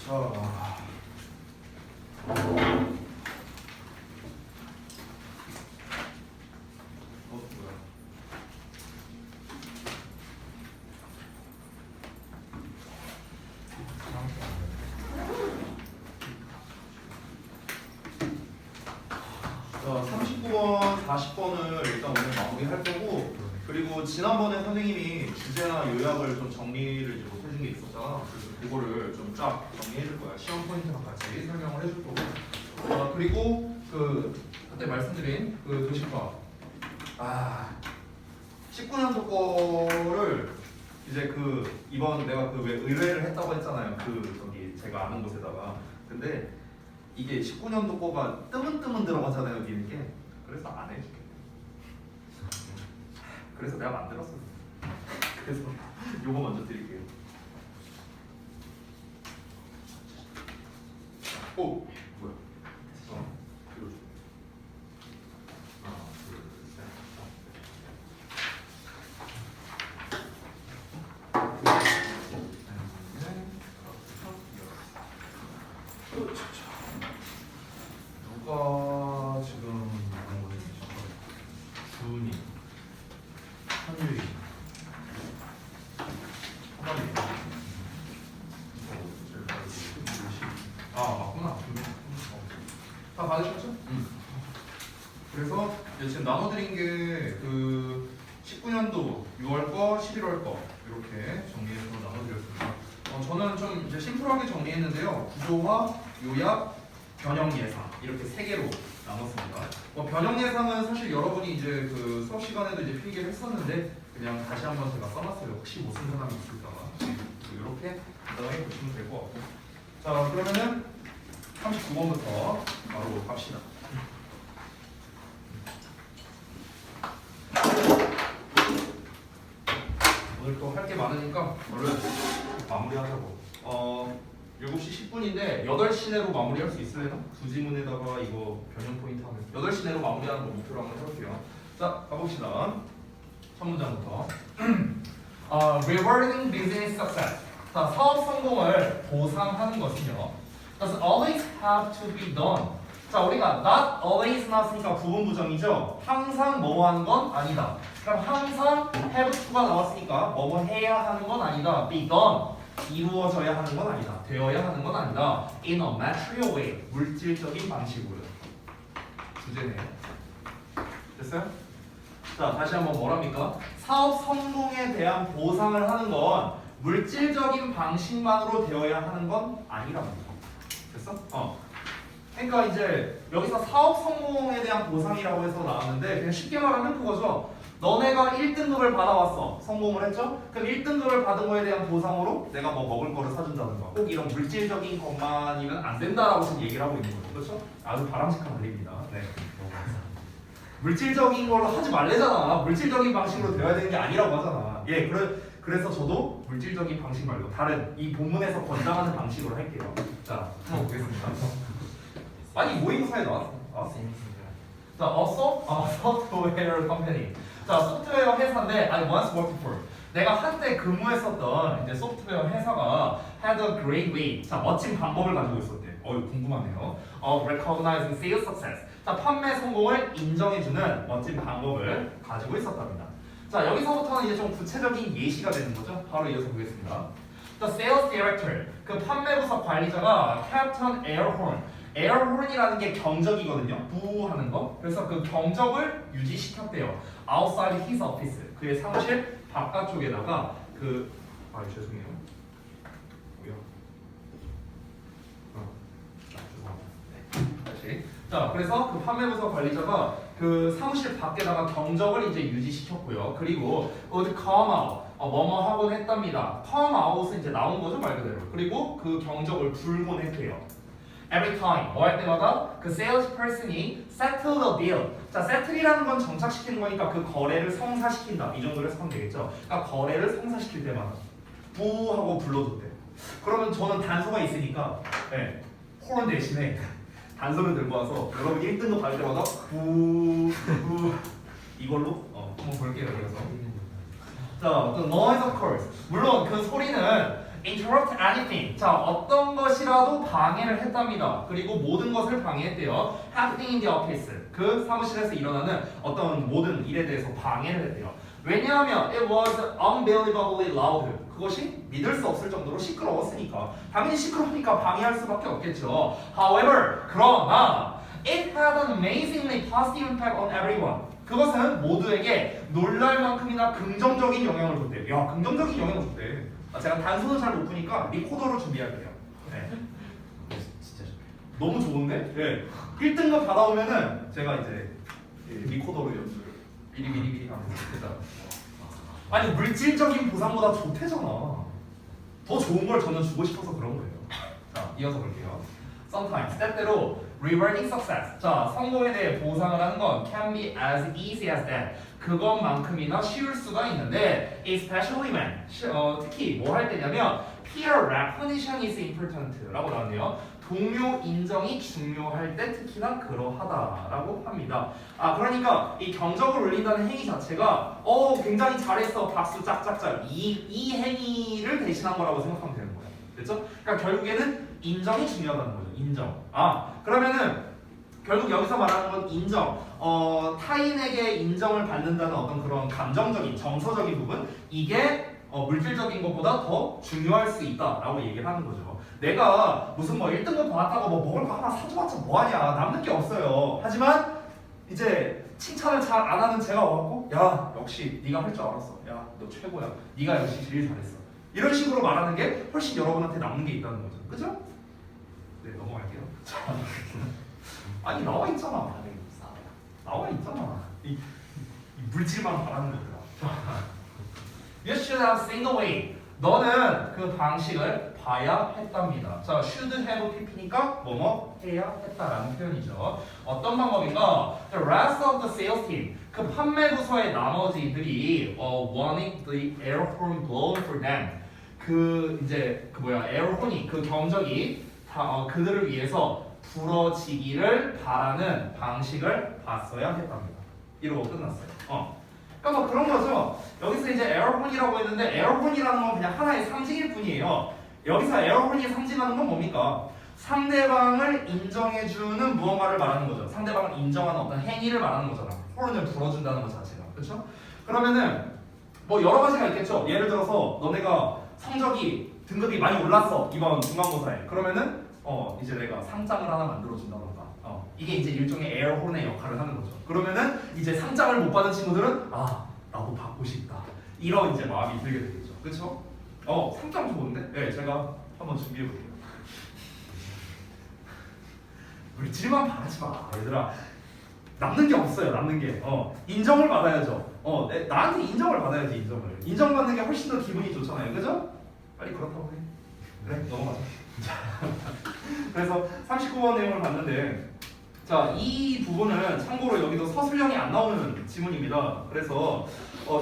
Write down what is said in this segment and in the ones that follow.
자, 39번, 40번을 일단 오늘 마무리할 거고, 그리고 지난번에 선생님이 주제나 요약을 좀 정리를 이제 못 해준 게 있었잖아. 그래서 그거를 좀 쫙 정리해 줄 거야. 시험 포인트랑 같이 설명을 해줄 거고. 그리고 그때 말씀드린 그 교시과 19년도 거를 이제 이번 내가 왜 의뢰를 했다고 했잖아요. 저기 제가 아는 곳에다가. 근데 이게 19년도 거가 뜨문뜨문 들어가잖아요, 여기 이렇게. 그래서 안 해줄게. 그래서 내가 만들었어. 그래서 요거 먼저 드릴게요. 오! 뭐야? 들어줘. 하나, 둘, 셋. 누가 지금 이런 거지? 준이, 현유이, 하나님. 맞구나. 다 받으셨죠? 그래서 지금 나눠드린 게 19년도 6월 거, 11월 거 이렇게 정리해서 나눠드렸습니다. 저는 좀 이제 심플하게 정리했는데요. 구조화, 요약, 변형 예상 이렇게 세 개로 나눴습니다. 변형 예상은 사실 여러분이 이제 수업 시간에도 이제 필기를 했었는데 그냥 다시 한번 제가 써놨어요. 혹시 못 쓴 사람이 있을까. 이렇게 간단하게 보시면 될 것 같고. 자, 그러면은 39번부터 바로 갑시다. 오늘 또 할 게 많으니까 얼른 마무리하자고. 7시 10분인데 8시 내로 마무리할 수 있으려나? 두 지문에다가 이거 변형 포인트 하면 8시 내로 마무리하는 거 목표로 한번 해볼게요. 자, 가봅시다. 첫 문장부터. Rewarding business success. 자, 사업 성공을 보상하는 것은요. Does always have to be done. 자, 우리가 not always 나왔으니까 부분 부정이죠. 항상 뭐뭐 하는 건 아니다. 그럼 항상 have to가 나왔으니까 뭐뭐 해야 하는 건 아니다. be done. 이루어져야 하는 건 아니다. 되어야 하는 건 아니다. In a material way. 물질적인 방식으로. 주제네요. 됐어요? 자, 다시 한번 뭐랍니까? 사업 성공에 대한 보상을 하는 건 물질적인 방식만으로 되어야 하는 건 아니랍니다. 됐어? 그러니까 이제 여기서 사업 성공에 대한 보상이라고 해서 나왔는데 그냥 쉽게 말하면 그거죠. 너네가 1등급을 받아왔어. 성공을 했죠? 그럼 1등급을 받은 거에 대한 보상으로 내가 뭐 먹을 거를 사준다든가 꼭 이런 물질적인 것만이면 안 된다라고 지금 얘기를 하고 있는 거죠. 그렇죠? 아주 바람직한 말입니다. 네. 물질적인 걸로 하지 말래잖아. 물질적인 방식으로 되어야 되는 게 아니라고 하잖아. 예, 그래서 저도 물질적인 방식 말고 다른 이 본문에서 권장하는 방식으로 할게요. 자, 한번 보겠습니다. 아니 모의고사에 나왔어. 자, software company. 자, 소프트웨어 회사인데 I once worked for. 내가 한때 근무했었던 이제 소프트웨어 회사가 had a great way. 자, 멋진 방법을 가지고 있었대. 궁금하네요. Recognizing sales success. 자, 판매 성공을 인정해주는 멋진 방법을 가지고 있었답니다. 자, 여기서부터는 이제 좀 구체적인 예시가 되는 거죠. 바로 이어서 보겠습니다. The sales director, 그 판매부서 관리자가 kept an air horn. 에어홀이라는 게 경적이거든요. 부 하는 거. 그래서 그 경적을 유지시켰대요. Outside his office. 그의 사무실 바깥쪽에다가 죄송해요. 뭐야? 죄송합니다. 다시. 자, 그래서 그 판매부서 관리자가 그 사무실 밖에다가 경적을 이제 유지시켰고요. 그리고 would come out. 뭐뭐 하곤 했답니다. come out은 이제 나온 거죠, 말 그대로. 그리고 그 경적을 불곤 했대요. Every time, 뭐 할 때마다 그 salesperson이 settle the deal. 자, settle이라는 건 정착시키는 거니까 그 거래를 성사시킨다. 이 정도로 해석하면 되겠죠. 그러니까 거래를 성사시킬 때마다 부하고 불러줬대. 그러면 저는 단서가 있으니까 홀 대신에 단서를 들고 와서 여러분 1등급 받을 때마다 부 이걸로 한번 볼게요. 그래서 자, the noise of course. 물론 그 소리는 interrupt anything. 자, 어떤 것이라도 방해를 했답니다. 그리고 모든 것을 방해했대요. happening in the office. 그 사무실에서 일어나는 어떤 모든 일에 대해서 방해를 했대요. 왜냐하면 it was unbelievably loud. 그것이 믿을 수 없을 정도로 시끄러웠으니까. 당연히 시끄러우니까 방해할 수밖에 없겠죠. However, 그러나 it had an amazingly positive impact on everyone. 그것은 모두에게 놀랄 만큼이나 긍정적인 영향을 줬대. 야, 긍정적인 영향을 줬대. 제가 단순은 잘 못 푸니까 리코더로 준비할게요. 네. 진짜 너무 좋은데? 네. 1등급 받아오면은 제가 이제 리코더로 연주를 미리미리 하면서 됐다. 아니 물질적인 보상보다 좋대잖아. 더 좋은 걸 저는 주고 싶어서 그런 거예요. 자, 이어서 볼게요. Sometimes 때때로 rewarding success. 자, 성공에 대해 보상을 하는 건 can be as easy as that. 그것만큼이나 쉬울 수가 있는데, especially when 특히 뭐 할 때냐면 peer recognition is important라고 나왔네요. 동료 인정이 중요할 때 특히나 그러하다라고 합니다. 아, 그러니까 이 경적을 울린다는 행위 자체가 굉장히 잘했어 박수 짝짝짝 이 행위를 대신한 거라고 생각하면 되는 거예요. 그렇죠? 그러니까 결국에는 인정이 중요하다는 거죠. 인정. 아, 그러면은 결국 여기서 말하는 건 인정. 타인에게 인정을 받는다는 어떤 그런 감정적인 정서적인 부분, 이게 물질적인 것보다 더 중요할 수 있다라고 얘기를 하는 거죠. 내가 무슨 뭐 1등급 받았다고 뭐 먹을 거 하나 사줘봤자 뭐하냐, 남는 게 없어요. 하지만 이제 칭찬을 잘 안 하는 제가 와갖고 야, 역시 네가 할 줄 알았어. 야, 너 최고야. 네가 역시 제일 잘했어. 이런 식으로 말하는 게 훨씬 여러분한테 남는 게 있다는 거죠. 그죠? 네, 넘어갈게요. 아니 나와 있잖아. 나와 있잖아. 이 물질만 바라는 거더라. You should have seen the way. 너는 그 방식을 봐야 했답니다. 자, should have pp니까 뭐뭐 해야 했다라는 표현이죠. 어떤 방법인가? The rest of the sales team. 그 판매 부서의 나머지들이 wanting the air horn blown for them. 에어 horn이 그 경적이 그들을 위해서 불어지기를 바라는 방식을 봤어야 했답니다. 이러고 끝났어요. 그러니까 뭐 그런 거죠. 여기서 이제 에어혼이라고 했는데 에어혼이라는 건 그냥 하나의 상징일 뿐이에요. 여기서 에어혼이 상징하는 건 뭡니까? 상대방을 인정해주는 무언가를 말하는 거죠. 상대방을 인정하는 어떤 행위를 말하는 거잖아. 혼을 불어준다는 것 자체가. 그렇죠? 그러면은 뭐 여러 가지가 있겠죠. 예를 들어서 너네가 성적이 등급이 많이 올랐어. 이번 중간고사에. 그러면은 이제 내가 상장을 하나 만들어준다던가. 이게 이제 일종의 에어혼의 역할을 하는 거죠. 그러면은 이제 상장을 못 받은 친구들은 나도 받고 싶다. 이런 이제 마음이 들게 되겠죠. 그렇죠? 상장 좋은데? 네, 제가 한번 준비해 볼게요. 물질만 바라지 마, 얘들아. 남는 게 없어요. 남는 게. 인정을 받아야죠. 나한테 인정을 받아야지. 인정받는 게 훨씬 더 기분이 좋잖아요. 그죠? 빨리 그렇다고 해. 그래, 넘어가자. 그래서 39번 내용을 봤는데, 자, 이 부분은 참고로 여기도 서술형이 안 나오는 지문입니다. 그래서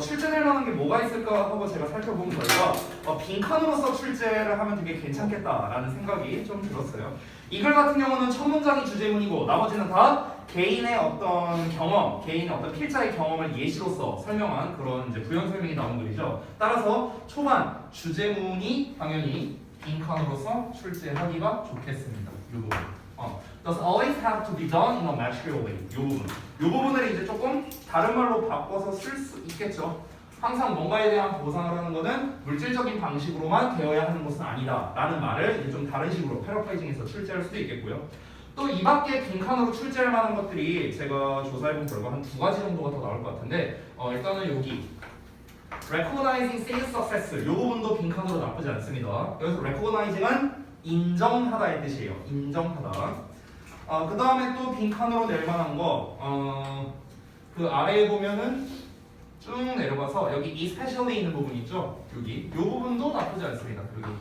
출제될 만한 게 뭐가 있을까 하고 제가 살펴본 결과 빈칸으로서 출제를 하면 되게 괜찮겠다라는 생각이 좀 들었어요. 이 글 같은 경우는 첫 문장이 주제문이고 나머지는 다 개인의 어떤 경험, 개인의 어떤 필자의 경험을 예시로서 설명한 그런 이제 부연 설명이 나온 글이죠. 따라서 초반 주제문이 당연히 빈칸으로서 출제하기가 좋겠습니다. 이 부분. Does always have to be done in a material way. 이 부분을 이제 조금 다른 말로 바꿔서 쓸 수 있겠죠. 항상 뭔가에 대한 보상을 하는 것은 물질적인 방식으로만 되어야 하는 것은 아니다 라는 말을 이제 좀 다른 식으로 패러프라이징해서 출제할 수도 있겠고요. 또 이 밖에 빈칸으로 출제할 만한 것들이 제가 조사해본 결과 한 2가지 정도가 더 나올 것 같은데 일단은 여기 recognizing sales success 이 부분도 빈칸으로 나쁘지 않습니다. 여기서 recognizing은 인정하다의 뜻이에요. 인정하다. 그 다음에 또 빈칸으로 낼 만한 거, 그 아래에 보면은 쭉 내려가서 여기 especially 있는 부분 있죠? 여기. 이 부분도 나쁘지 않습니다. 여기.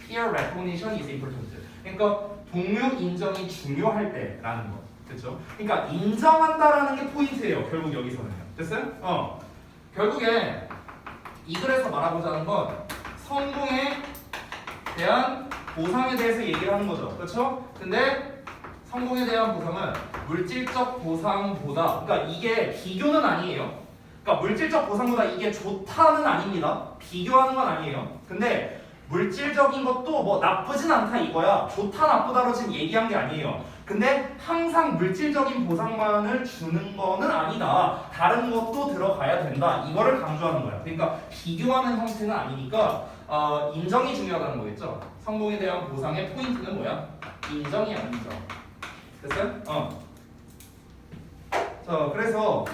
Peer recognition is important. 그러니까 동료 인정이 중요할 때라는 거. 됐죠? 그러니까 인정한다라는 게 포인트예요. 결국 여기서는요. 됐어요? 결국에 이 글에서 말하고자 하는 건 성공에 대한 보상에 대해서 얘기를 하는 거죠. 그렇죠? 근데 성공에 대한 보상은 물질적 보상보다, 그러니까 이게 비교는 아니에요. 그러니까 물질적 보상보다 이게 좋다는 아닙니다. 비교하는 건 아니에요. 근데 물질적인 것도 뭐 나쁘진 않다 이거야. 좋다 나쁘다로 지금 얘기한 게 아니에요. 근데 항상 물질적인 보상만을 주는 거는 아니다. 다른 것도 들어가야 된다. 이거를 강조하는 거야. 그러니까 비교하는 형태는 아니니까 인정이 중요하다는 거겠죠. 성공에 대한 보상의 포인트는 뭐야? 인정이야, 인정. 됐어요? 자, 그래서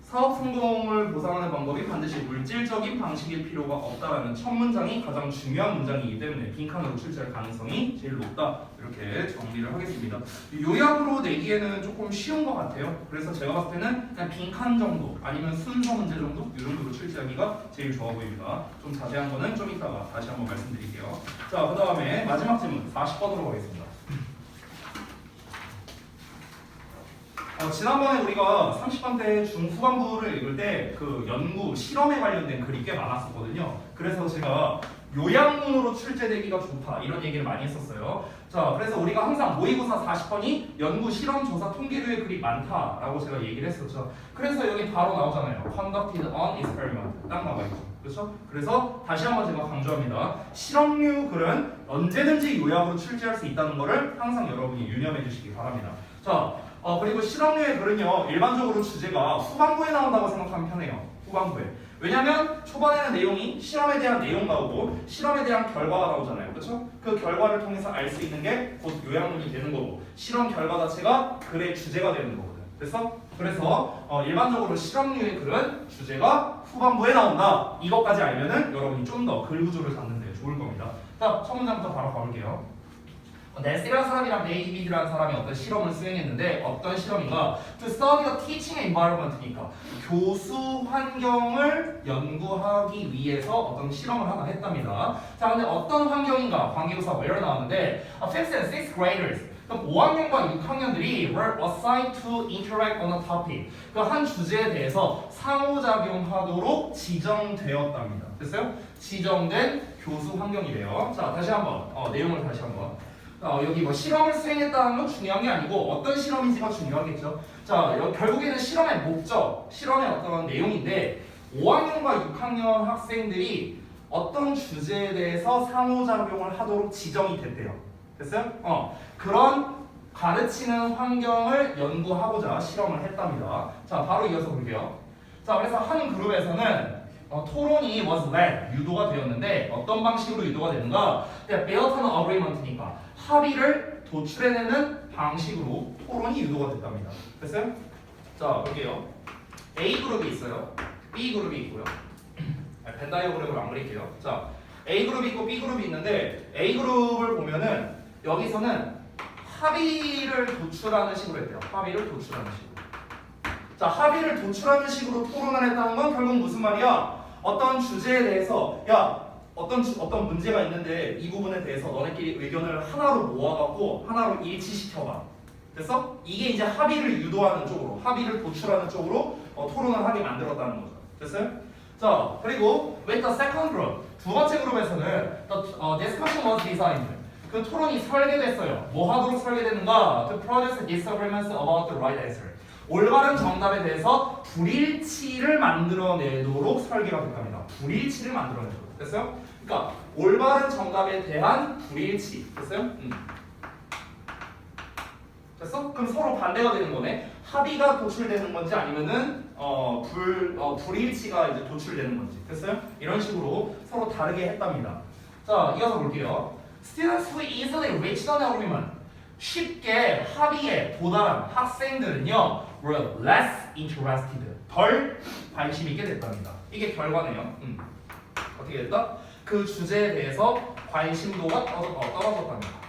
사업 성공을 보상하는 방법이 반드시 물질적인 방식일 필요가 없다라는 첫 문장이 가장 중요한 문장이기 때문에 빈칸으로 출제할 가능성이 제일 높다. 이렇게 정리를 하겠습니다. 요약으로 내기에는 조금 쉬운 것 같아요. 그래서 제가 봤을 때는 그냥 빈칸 정도 아니면 순서 문제 정도 이 정도로 출제하기가 제일 좋아 보입니다. 좀 자세한 거는 좀 이따가 다시 한번 말씀드릴게요. 자, 그 다음에 마지막 질문 40번으로 가겠습니다. 지난번에 우리가 30번 때 중후반부를 읽을 때 그 연구, 실험에 관련된 글이 꽤 많았었거든요. 그래서 제가 요약문으로 출제되기가 좋다 이런 얘기를 많이 했었어요. 자, 그래서 우리가 항상 모의고사 40번이 연구, 실험, 조사, 통계류의 글이 많다라고 제가 얘기를 했었죠. 그래서 여기 바로 나오잖아요. Conducted on experiment 딱 나와있죠. 그렇죠? 그래서 다시 한번 제가 강조합니다. 실험류 글은 언제든지 요약으로 출제할 수 있다는 것을 항상 여러분이 유념해 주시기 바랍니다. 자, 그리고 실험류의 글은요 일반적으로 주제가 후반부에 나온다고 생각하면 편해요. 후반부에. 왜냐면 초반에는 내용이 실험에 대한 내용 나오고 실험에 대한 결과가 나오잖아요. 그렇죠? 그 결과를 통해서 알 수 있는 게 곧 요약문이 되는 거고 실험 결과 자체가 글의 주제가 되는 거거든. 그래서 일반적으로 실험류의 글은 주제가 후반부에 나온다. 이것까지 알면은 여러분이 좀 더 글 구조를 잡는 데 좋을 겁니다. 자, 첫 문장부터 바로 가볼게요. 넬스라는 사람이랑 데이비드라는 사람이 어떤 실험을 수행했는데 어떤 실험인가? To study the teaching environment니까 교수 환경을 연구하기 위해서 어떤 실험을 하나 했답니다. 자, 근데 어떤 환경인가? 관계부사 where 나왔는데 fifth and sixth graders 그럼 5학년과 6학년들이 were assigned to interact on a topic 그 한 주제에 대해서 상호작용하도록 지정되었답니다. 됐어요? 지정된 교수 환경이래요. 자, 다시 한번 내용을 다시 한번 여기 뭐 실험을 수행했다는 건 중요한 게 아니고 어떤 실험인지가 중요하겠죠. 자, 결국에는 실험의 목적, 실험의 어떤 내용인데 5학년과 6학년 학생들이 어떤 주제에 대해서 상호작용을 하도록 지정이 됐대요. 됐어요? 그런 가르치는 환경을 연구하고자 실험을 했답니다. 자, 바로 이어서 볼게요. 자, 그래서 한 그룹에서는 토론이 was led, 유도가 되었는데 어떤 방식으로 유도가 되는가? built on agreement니까 합의를 도출해내는 방식으로 토론이 유도가 됐답니다. 됐어요? 자, 볼게요. A 그룹이 있어요. B 그룹이 있고요. 벤 다이어그램을 안 그릴게요. 자, A 그룹이 있고 B 그룹이 있는데 A 그룹을 보면은 여기서는 합의를 도출하는 식으로 했대요. 합의를 도출하는 식으로. 자, 합의를 도출하는 식으로 토론을 했다는 건 결국 무슨 말이야? 어떤 주제에 대해서 어떤 문제가 있는데 이 부분에 대해서 너네끼리 의견을 하나로 모아갖고 하나로 일치시켜봐. 됐어? 이게 이제 합의를 유도하는 쪽으로, 합의를 도출하는 쪽으로 토론을 하게 만들었다는 거죠. 됐어요? 자, 그리고 with the second group, 두 번째 그룹에서는 the discussion was designed. 그 토론이 설계됐어요. 뭐 하도록 설계됐는가? To produce disagreements about the right answer. 올바른 정답에 대해서 불일치를 만들어내도록 설계가 됐답니다. 불일치를 만들어내도록. 됐어요? 그러니까 올바른 정답에 대한 불일치. 됐어요? 됐어? 그럼 서로 반대가 되는 거네. 합의가 도출되는 건지 아니면은 불일치가 이제 도출되는 건지. 됐어요? 이런 식으로 서로 다르게 했답니다. 자, 이어서 볼게요. Students who easily reached an agreement. 쉽게 합의에 도달한 학생들은요 were less interested. 덜 관심 있게 됐답니다. 이게 결과네요. 어떻게 됐다? 그 주제에 대해서 관심도가 떨어졌답니다.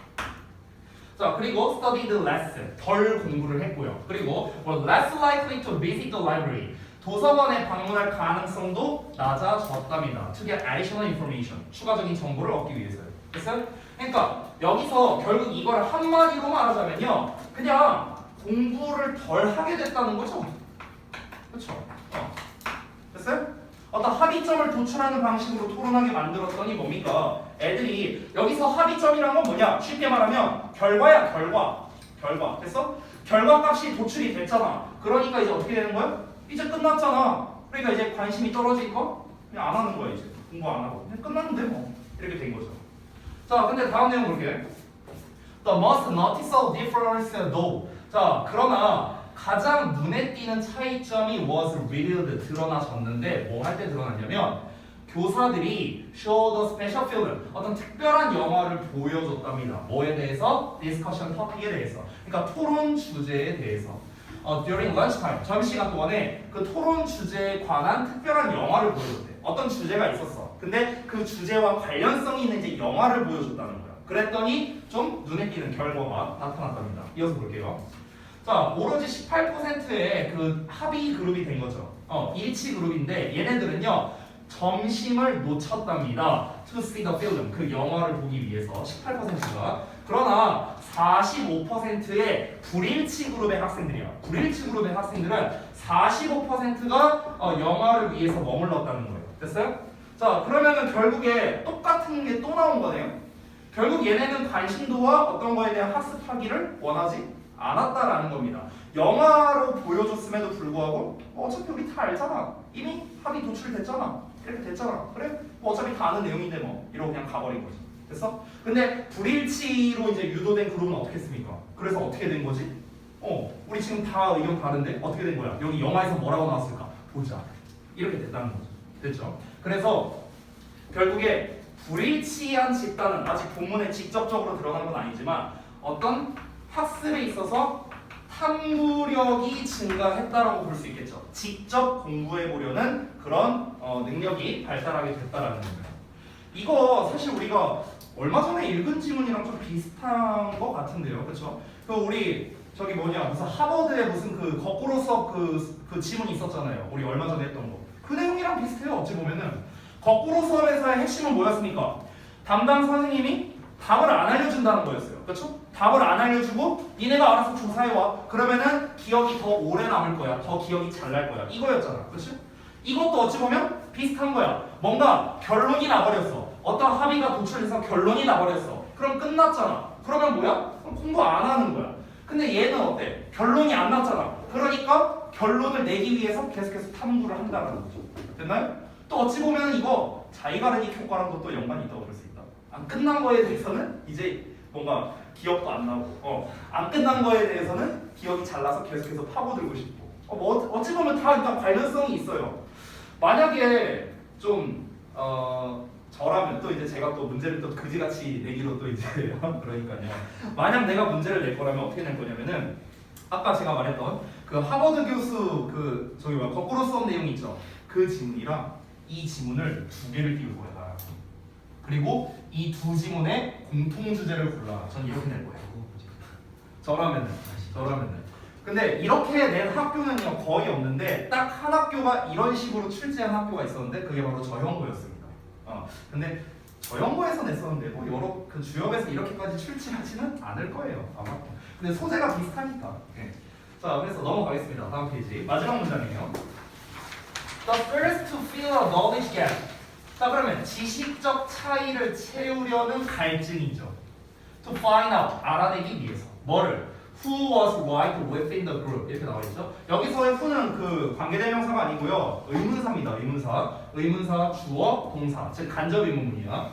자, 그리고 studied less. 덜 공부를 했고요. 그리고 were less likely to visit the library. 도서관에 방문할 가능성도 낮아졌답니다. To get additional information. 추가적인 정보를 얻기 위해서요. 됐어요? 그러니까 여기서 결국 이걸 한마디로 말하자면요 그냥 공부를 덜 하게 됐다는 거죠. 그렇죠? 됐어요? 어떤 합의점을 도출하는 방식으로 토론하게 만들었더니 뭡니까? 애들이 여기서 합의점이란 건 뭐냐? 쉽게 말하면 결과야. 결과. 됐어? 결과값이 도출이 됐잖아. 그러니까 이제 어떻게 되는 거야? 이제 끝났잖아. 그러니까 이제 관심이 떨어질 거 그냥 안 하는 거야 이제. 공부 안 하고 그냥 끝났는데 뭐 이렇게 된 거죠. 자, 근데 다음 내용 볼게. The most noticeable difference though. 자, 그러나 가장 눈에 띄는 차이점이 was revealed 드러나졌는데 뭐 할 때 드러났냐면 교사들이 show the special film 어떤 특별한 영화를 보여줬답니다. 뭐에 대해서? discussion topic에 대해서. 그러니까 토론 주제에 대해서. during lunchtime 점심시간 동안에 그 토론 주제에 관한 특별한 영화를 보여줬대. 어떤 주제가 있었어. 근데 그 주제와 관련성이 있는 이제 영화를 보여줬다는 거야. 그랬더니 좀 눈에 띄는 결과가 나타났답니다. 이어서 볼게요. 자, 오로지 18%의 그 합의 그룹이 된 거죠. 일치 그룹인데 얘네들은요 점심을 놓쳤답니다. To see the film 그 영화를 보기 위해서 18%가. 그러나 45%의 불일치 그룹의 학생들이야. 불일치 그룹의 학생들은 45%가 영화를 위해서 머물렀다는 거예요. 됐어요? 자, 그러면은 결국에 똑같은 게 또 나온 거네요. 결국 얘네는 관심도와 어떤 거에 대한 학습하기를 원하지 않았다라는 겁니다. 영화로 보여줬음에도 불구하고 어차피 우리 다 알잖아. 이미 합의 도출됐잖아. 이렇게 됐잖아. 그래? 뭐 어차피 다 아는 내용인데 뭐 이러고 그냥 가버린 거지. 됐어? 근데 불일치로 이제 유도된 그룹은 어떻게 했습니까? 그래서 어떻게 된 거지? 우리 지금 다 의견 다른데 어떻게 된 거야? 여기 영화에서 뭐라고 나왔을까? 보자. 이렇게 됐다는 거죠. 됐죠? 그래서 결국에 불일치한 집단은 아직 본문에 직접적으로 드러난 건 아니지만 어떤 학습에 있어서 탐구력이 증가했다라고 볼 수 있겠죠. 직접 공부해 보려는 그런 능력이 발달하게 됐다라는 겁니다. 이거 사실 우리가 얼마 전에 읽은 지문이랑 좀 비슷한 것 같은데요, 그렇죠? 그 우리 저기 무슨 하버드에 무슨 그 거꾸로 수업 그 지문이 있었잖아요. 우리 얼마 전에 했던 거. 그 내용이랑 비슷해요. 어찌 보면은 거꾸로 수업에서의 핵심은 뭐였습니까? 담당 선생님이 답을 안 알려준다는 거였어요. 그렇죠? 답을 안 알려주고 니네가 알아서 조사해와. 그러면은 기억이 더 오래 남을 거야. 더 기억이 잘 날 거야. 이거였잖아. 그렇죠? 이것도 어찌 보면 비슷한 거야. 뭔가 결론이 나버렸어. 어떤 합의가 도출돼서 결론이 나버렸어. 그럼 끝났잖아. 그러면 뭐야? 그럼 공부 안 하는 거야. 근데 얘는 어때? 결론이 안 났잖아. 그러니까 결론을 내기 위해서 계속해서 탐구를 한다는 거죠. 됐나요? 또 어찌 보면 이거 자기가르니 효과랑도 또 연관이 있다고 볼 수 있다. 안 끝난 거에 대해서는 이제 뭔가 기억도 안 나고 안 끝난 거에 대해서는 기억이 잘 나서 계속해서 파고들고 싶고 어찌 보면 다 일단 관련성이 있어요. 만약에 좀 저라면 또 이제 제가 또 문제를 또 그지같이 내기로 또 이제 그러니까요. 만약 내가 문제를 낼 거라면 어떻게 낼 거냐면은 아까 제가 말했던 그 하버드 교수 그 저기 거꾸로 수업 내용 있죠. 그 지문이랑 이 지문을 두 개를 띄울 거야. 그리고 이 두 지문의 공통 주제를 골라. 전 이렇게 낼 거예요. 저라면은. 근데 이렇게 낸 학교는요 거의 없는데 딱 한 학교가 이런 식으로 출제한 학교가 있었는데 그게 바로 저형고였습니다. 근데 저형고에서 냈었는데 뭐 여러 그 주역에서 이렇게까지 출제하지는 않을 거예요 아마. 근데 소재가 비슷하니까. 네. 자, 그래서 넘어가겠습니다. 다음 페이지 마지막 문장이에요. The first to fill a knowledge gap. 자, 그러면 지식적 차이를 채우려는 갈증이죠. To find out 알아내기 위해서 뭐를? Who was right within the group 이렇게 나와 있죠. 여기서의 who는 그 관계대명사가 아니고요 의문사입니다. 의문사 주어 동사 즉 간접 의문문이야.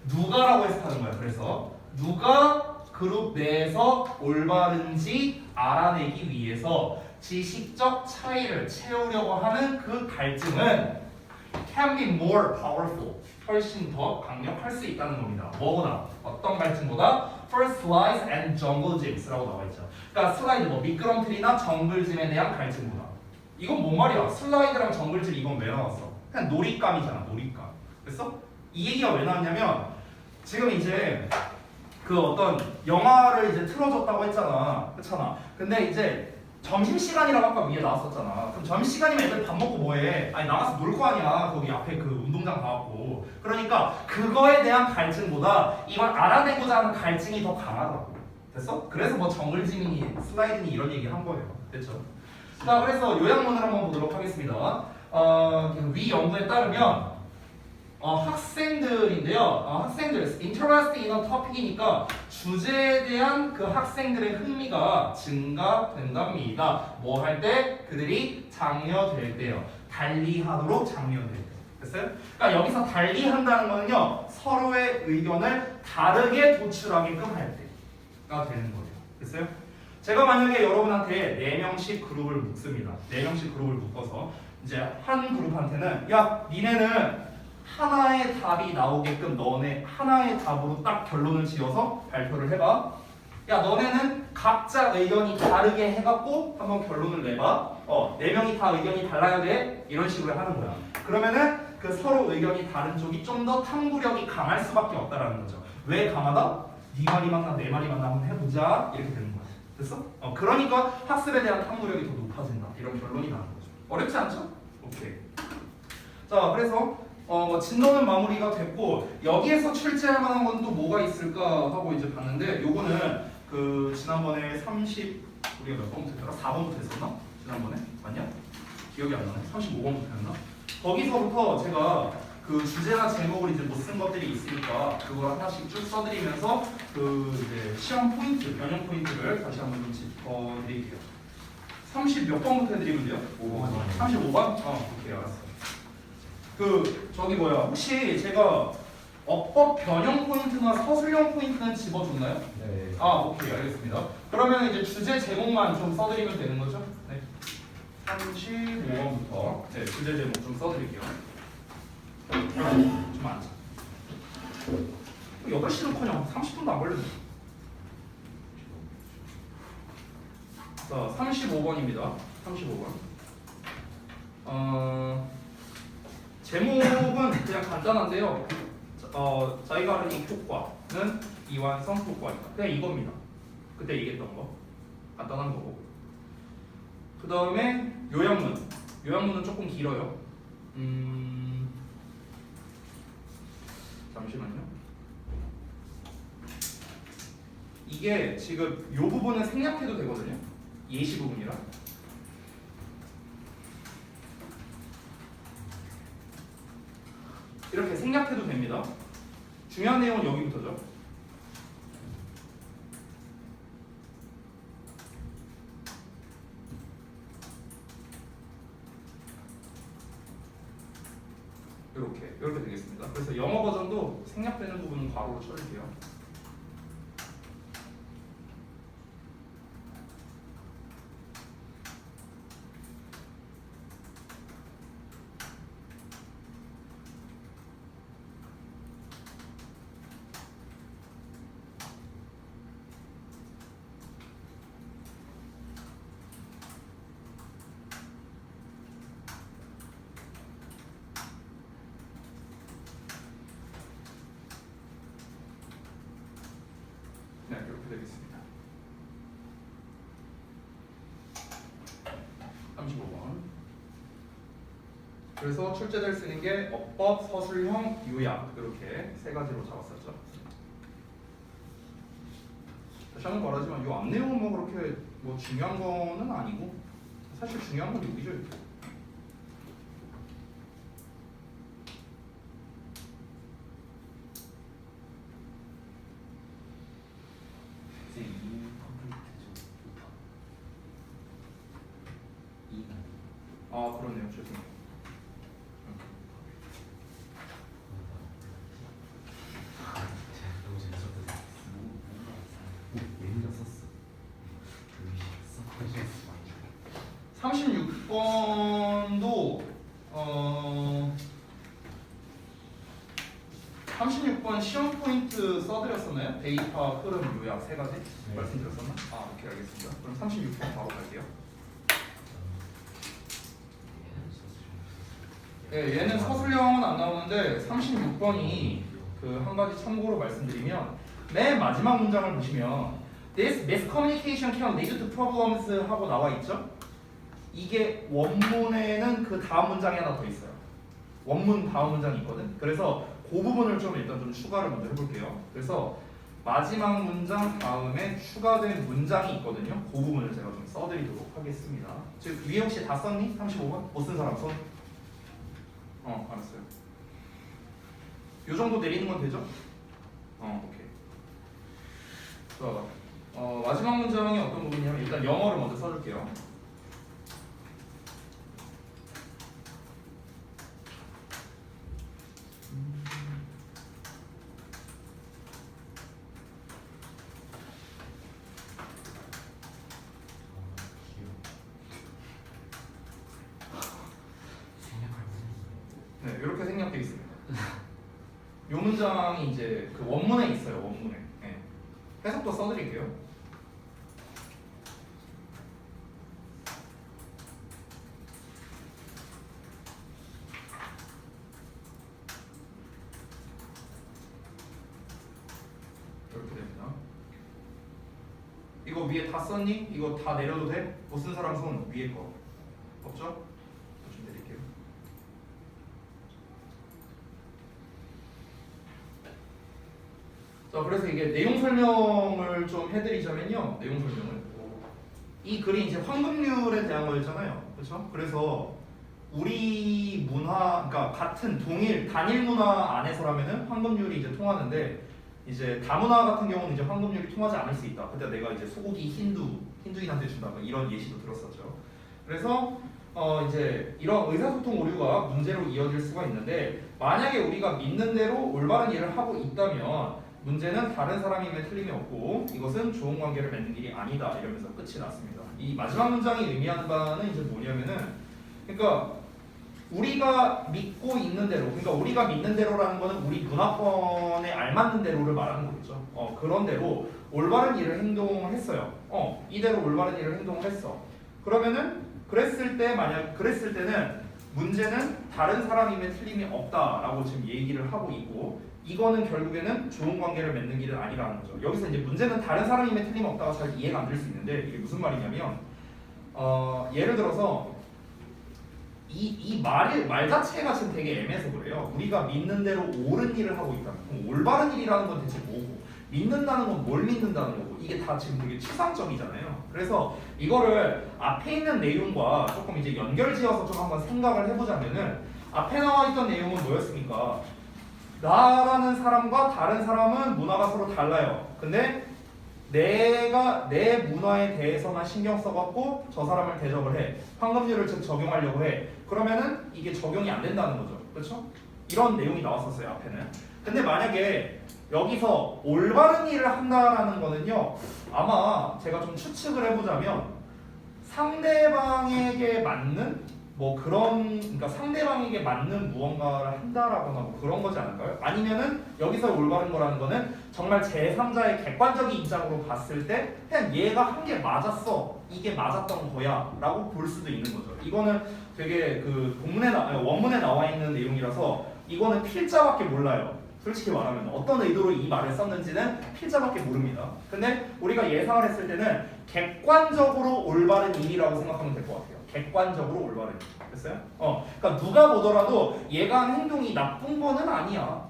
누가라고 해서 하는 거야. 그래서 누가 그룹 내에서 올바른지 알아내기 위해서 지식적 차이를 채우려고 하는 그 갈증은 can be more powerful 훨씬 더 강력할 수 있다는 겁니다. 뭐보다? 어떤 갈증보다? First slides and jungle gyms라고 나와 있죠. 그러니까 슬라이드 미끄럼틀이나 정글짐에 대한 갈증보다. 이건 뭔 말이야? 슬라이드랑 정글짐 이건 왜 나왔어? 그냥 놀잇감이잖아. 놀잇감. 그랬어? 이 얘기가 왜 나왔냐면 지금 이제 그 어떤 영화를 이제 틀어줬다고 했잖아. 그렇잖아. 근데 이제 점심시간이라고 아까 위에 나왔었잖아. 그럼 점심시간이면 애들 밥 먹고 뭐해? 아니 나가서 놀 거 아니야. 거기 앞에 그 운동장 가갖고. 그러니까 그거에 대한 갈증보다 이걸 알아내고자 하는 갈증이 더 강하다고. 됐어? 그래서 뭐 정글짐이니 슬라이드니 이런 얘기 한 거예요. 됐죠? 자, 그래서 요약문을 한번 보도록 하겠습니다. 위 연구에 따르면 학생들인데요. 학생들 interested in a topic이니까 주제에 대한 그 학생들의 흥미가 증가된답니다. 뭐 할 때? 그들이 장려될 때요. 달리하도록 장려될 때. 됐어요? 그러니까 여기서 달리 한다는 거는요 서로의 의견을 다르게 도출하게끔 할 때가 되는 거예요. 됐어요? 제가 만약에 여러분한테 4명씩 그룹을 묶습니다. 4명씩 그룹을 묶어서 이제 한 그룹한테는 야 니네는 하나의 답이 나오게끔 너네 하나의 답으로 딱 결론을 지어서 발표를 해봐. 야 너네는 각자 의견이 다르게 해갖고 한번 결론을 내봐. 4명이 다 의견이 달라야 돼. 이런 식으로 하는 거야. 그러면은 그 서로 의견이 다른 쪽이 좀 더 탐구력이 강할 수밖에 없다라는 거죠. 왜 강하다? 네 말이 맞나 내 말이 맞나 한번 해보자. 이렇게 되는 거야. 됐어? 그러니까 학습에 대한 탐구력이 더 높아진다. 이런 결론이 나는 거죠. 어렵지 않죠? 오케이. 자, 그래서 진도는 마무리가 됐고 여기에서 출제할 만한 건 또 뭐가 있을까 하고 이제 봤는데 요거는 그 지난번에 우리가 몇 번부터 했더라? 4번부터 했었나? 지난번에? 맞냐? 기억이 안 나네. 35번부터 했나? 거기서부터 제가 그 주제나 제목을 이제 못 쓴 것들이 있으니까 그걸 하나씩 쭉 써드리면서 그 이제 시험 포인트, 변형 포인트를 다시 한번 좀 짚어드릴게요. 30 몇 번부터 해드리면 돼요? 5번. 35번? 오케이, 알았어. 저기 뭐야, 혹시 제가 어법 변형 포인트나 서술형 포인트는 집어줬나요? 네. 오케이, 알겠습니다. 그러면 이제 주제 제목만 좀 써드리면 되는 거죠? 네. 35번부터 네, 주제 제목 좀 써드릴게요. 좀 앉아. 8시는커녕 30분도 안 걸렸네. 자, 35번입니다. 35번. 제목은 그냥 간단한데요. 자이가르닉 효과는 이완성 효과입니다. 그냥 이겁니다. 그때 얘기했던 거. 간단한 거고. 그 다음에 요약문. 요약문은 조금 길어요. 잠시만요. 이게 지금 이 부분은 생략해도 되거든요. 예시 부분이라. 이렇게 생략해도 됩니다. 중요한 내용은 여기부터죠. 이렇게 되겠습니다. 그래서 영어 버전도 생략되는 부분은 괄호로 쳐줄게요. 네, 이렇게 되겠습니다. 35번. 그래서 출제될 수 있는 게 어법, 서술형, 요약 이렇게 세 가지로 잡았었죠. 다시 한번 말하지만 이 앞 내용은 뭐 그렇게 뭐 중요한 거는 아니고 사실 중요한 건 여기죠. 이렇게. 그렇네요. 죄송해요. 너무 재밌었다. 예민가 썼어. 36번도 36번 시험 포인트 써드렸었나요? 데이터, 흐름, 요약 세 가지 말씀드렸었나? 오케이, 알겠습니다. 그럼 36번 바로 갈게요. 네, 얘는 서술형은 안 나오는데 36번이 그 한 가지 참고로 말씀드리면 맨 마지막 문장을 보시면 This miscommunication can lead to problems 하고 나와 있죠? 이게 원문에는 그 다음 문장이 하나 더 있어요. 원문 다음 문장이 있거든. 그래서 그 부분을 좀 일단 좀 추가를 먼저 해볼게요. 그래서 마지막 문장 다음에 추가된 문장이 있거든요. 그 부분을 제가 좀 써드리도록 하겠습니다. 지금 위에 혹시 다 썼니? 35번? 못 쓴 사람 손? 알았어요. 요 정도 내리는 건 되죠? 오케이. 자, 마지막 문장이 어떤 부분이냐면 일단 영어를 먼저 써줄게요. 요 문장이 이제 그 원문에 있어요. 원문에. 네. 해석도 써드릴게요. 이렇게 됩니다. 이거 위에 다 썼니? 이거 다 내려도 돼? 못 쓴 사람 손 위에 거 없죠? 좀 내릴게요. 자, 그래서 이게 내용 설명을 좀 해드리자면요. 내용 설명을 이 글이 이제 황금률에 대한 거였잖아요. 그렇죠? 그래서 우리 문화, 그러니까 같은 단일 문화 안에서라면은 황금률이 이제 통하는데 이제 다문화 같은 경우는 이제 황금률이 통하지 않을 수 있다. 그때 내가 이제 소고기 힌두인한테 준다. 이런 예시도 들었었죠. 그래서 이제 이런 의사소통 오류가 문제로 이어질 수가 있는데 만약에 우리가 믿는 대로 올바른 일을 하고 있다면 문제는 다른 사람임에 틀림이 없고 이것은 좋은 관계를 맺는 일이 아니다. 이러면서 끝이 났습니다. 이 마지막 문장이 의미하는 바는 이제 뭐냐면은 그러니까 우리가 믿고 있는 대로, 그러니까 우리가 믿는 대로라는 거는 우리 문화권에 알맞는 대로를 말하는 거겠죠. 그런 대로 올바른 일을 행동을 했어요. 이대로 올바른 일을 행동을 했어. 그러면은 그랬을 때는 문제는 다른 사람임에 틀림이 없다라고 지금 얘기를 하고 있고 이거는 결국에는 좋은 관계를 맺는 길은 아니라는 거죠. 여기서 이제 문제는 다른 사람임에 틀림이 없다가 잘 이해가 안 될 수 있는데 이게 무슨 말이냐면 예를 들어서 이 말 자체가 지금 되게 애매해서 그래요. 우리가 믿는 대로 옳은 일을 하고 있다. 그럼 올바른 일이라는 건 대체 뭐고 믿는다는 건 뭘 믿는다는 거고 이게 다 지금 되게 추상적이잖아요. 그래서 이거를 앞에 있는 내용과 조금 이제 연결지어서 좀 한번 생각을 해보자면은 앞에 나와 있던 내용은 뭐였습니까? 나라는 사람과 다른 사람은 문화가 서로 달라요. 근데 내가 내 문화에 대해서만 신경 써갖고 저 사람을 대접을 해. 황금률을 즉 적용하려고 해. 그러면은 이게 적용이 안 된다는 거죠. 그렇죠? 이런 내용이 나왔었어요 앞에는. 근데 만약에 여기서 올바른 일을 한다라는 거는요. 아마 제가 좀 추측을 해보자면 상대방에게 맞는 그러니까 상대방에게 맞는 무언가를 한다라거나 그런 거지 않을까요? 아니면은 여기서 올바른 거라는 거는 정말 제3자의 객관적인 입장으로 봤을 때 그냥 얘가 한 게 맞았어, 이게 맞았던 거야 라고 볼 수도 있는 거죠. 이거는 되게 그 원문에 나와 있는 내용이라서 이거는 필자밖에 몰라요. 솔직히 말하면 어떤 의도로 이 말을 썼는지는 필자밖에 모릅니다. 근데 우리가 예상을 했을 때는 객관적으로 올바른 일이라고 생각하면 될 것 같아요. 객관적으로 올바른 일. 됐어요? 그러니까 누가 보더라도 얘가 한 행동이 나쁜 거는 아니야.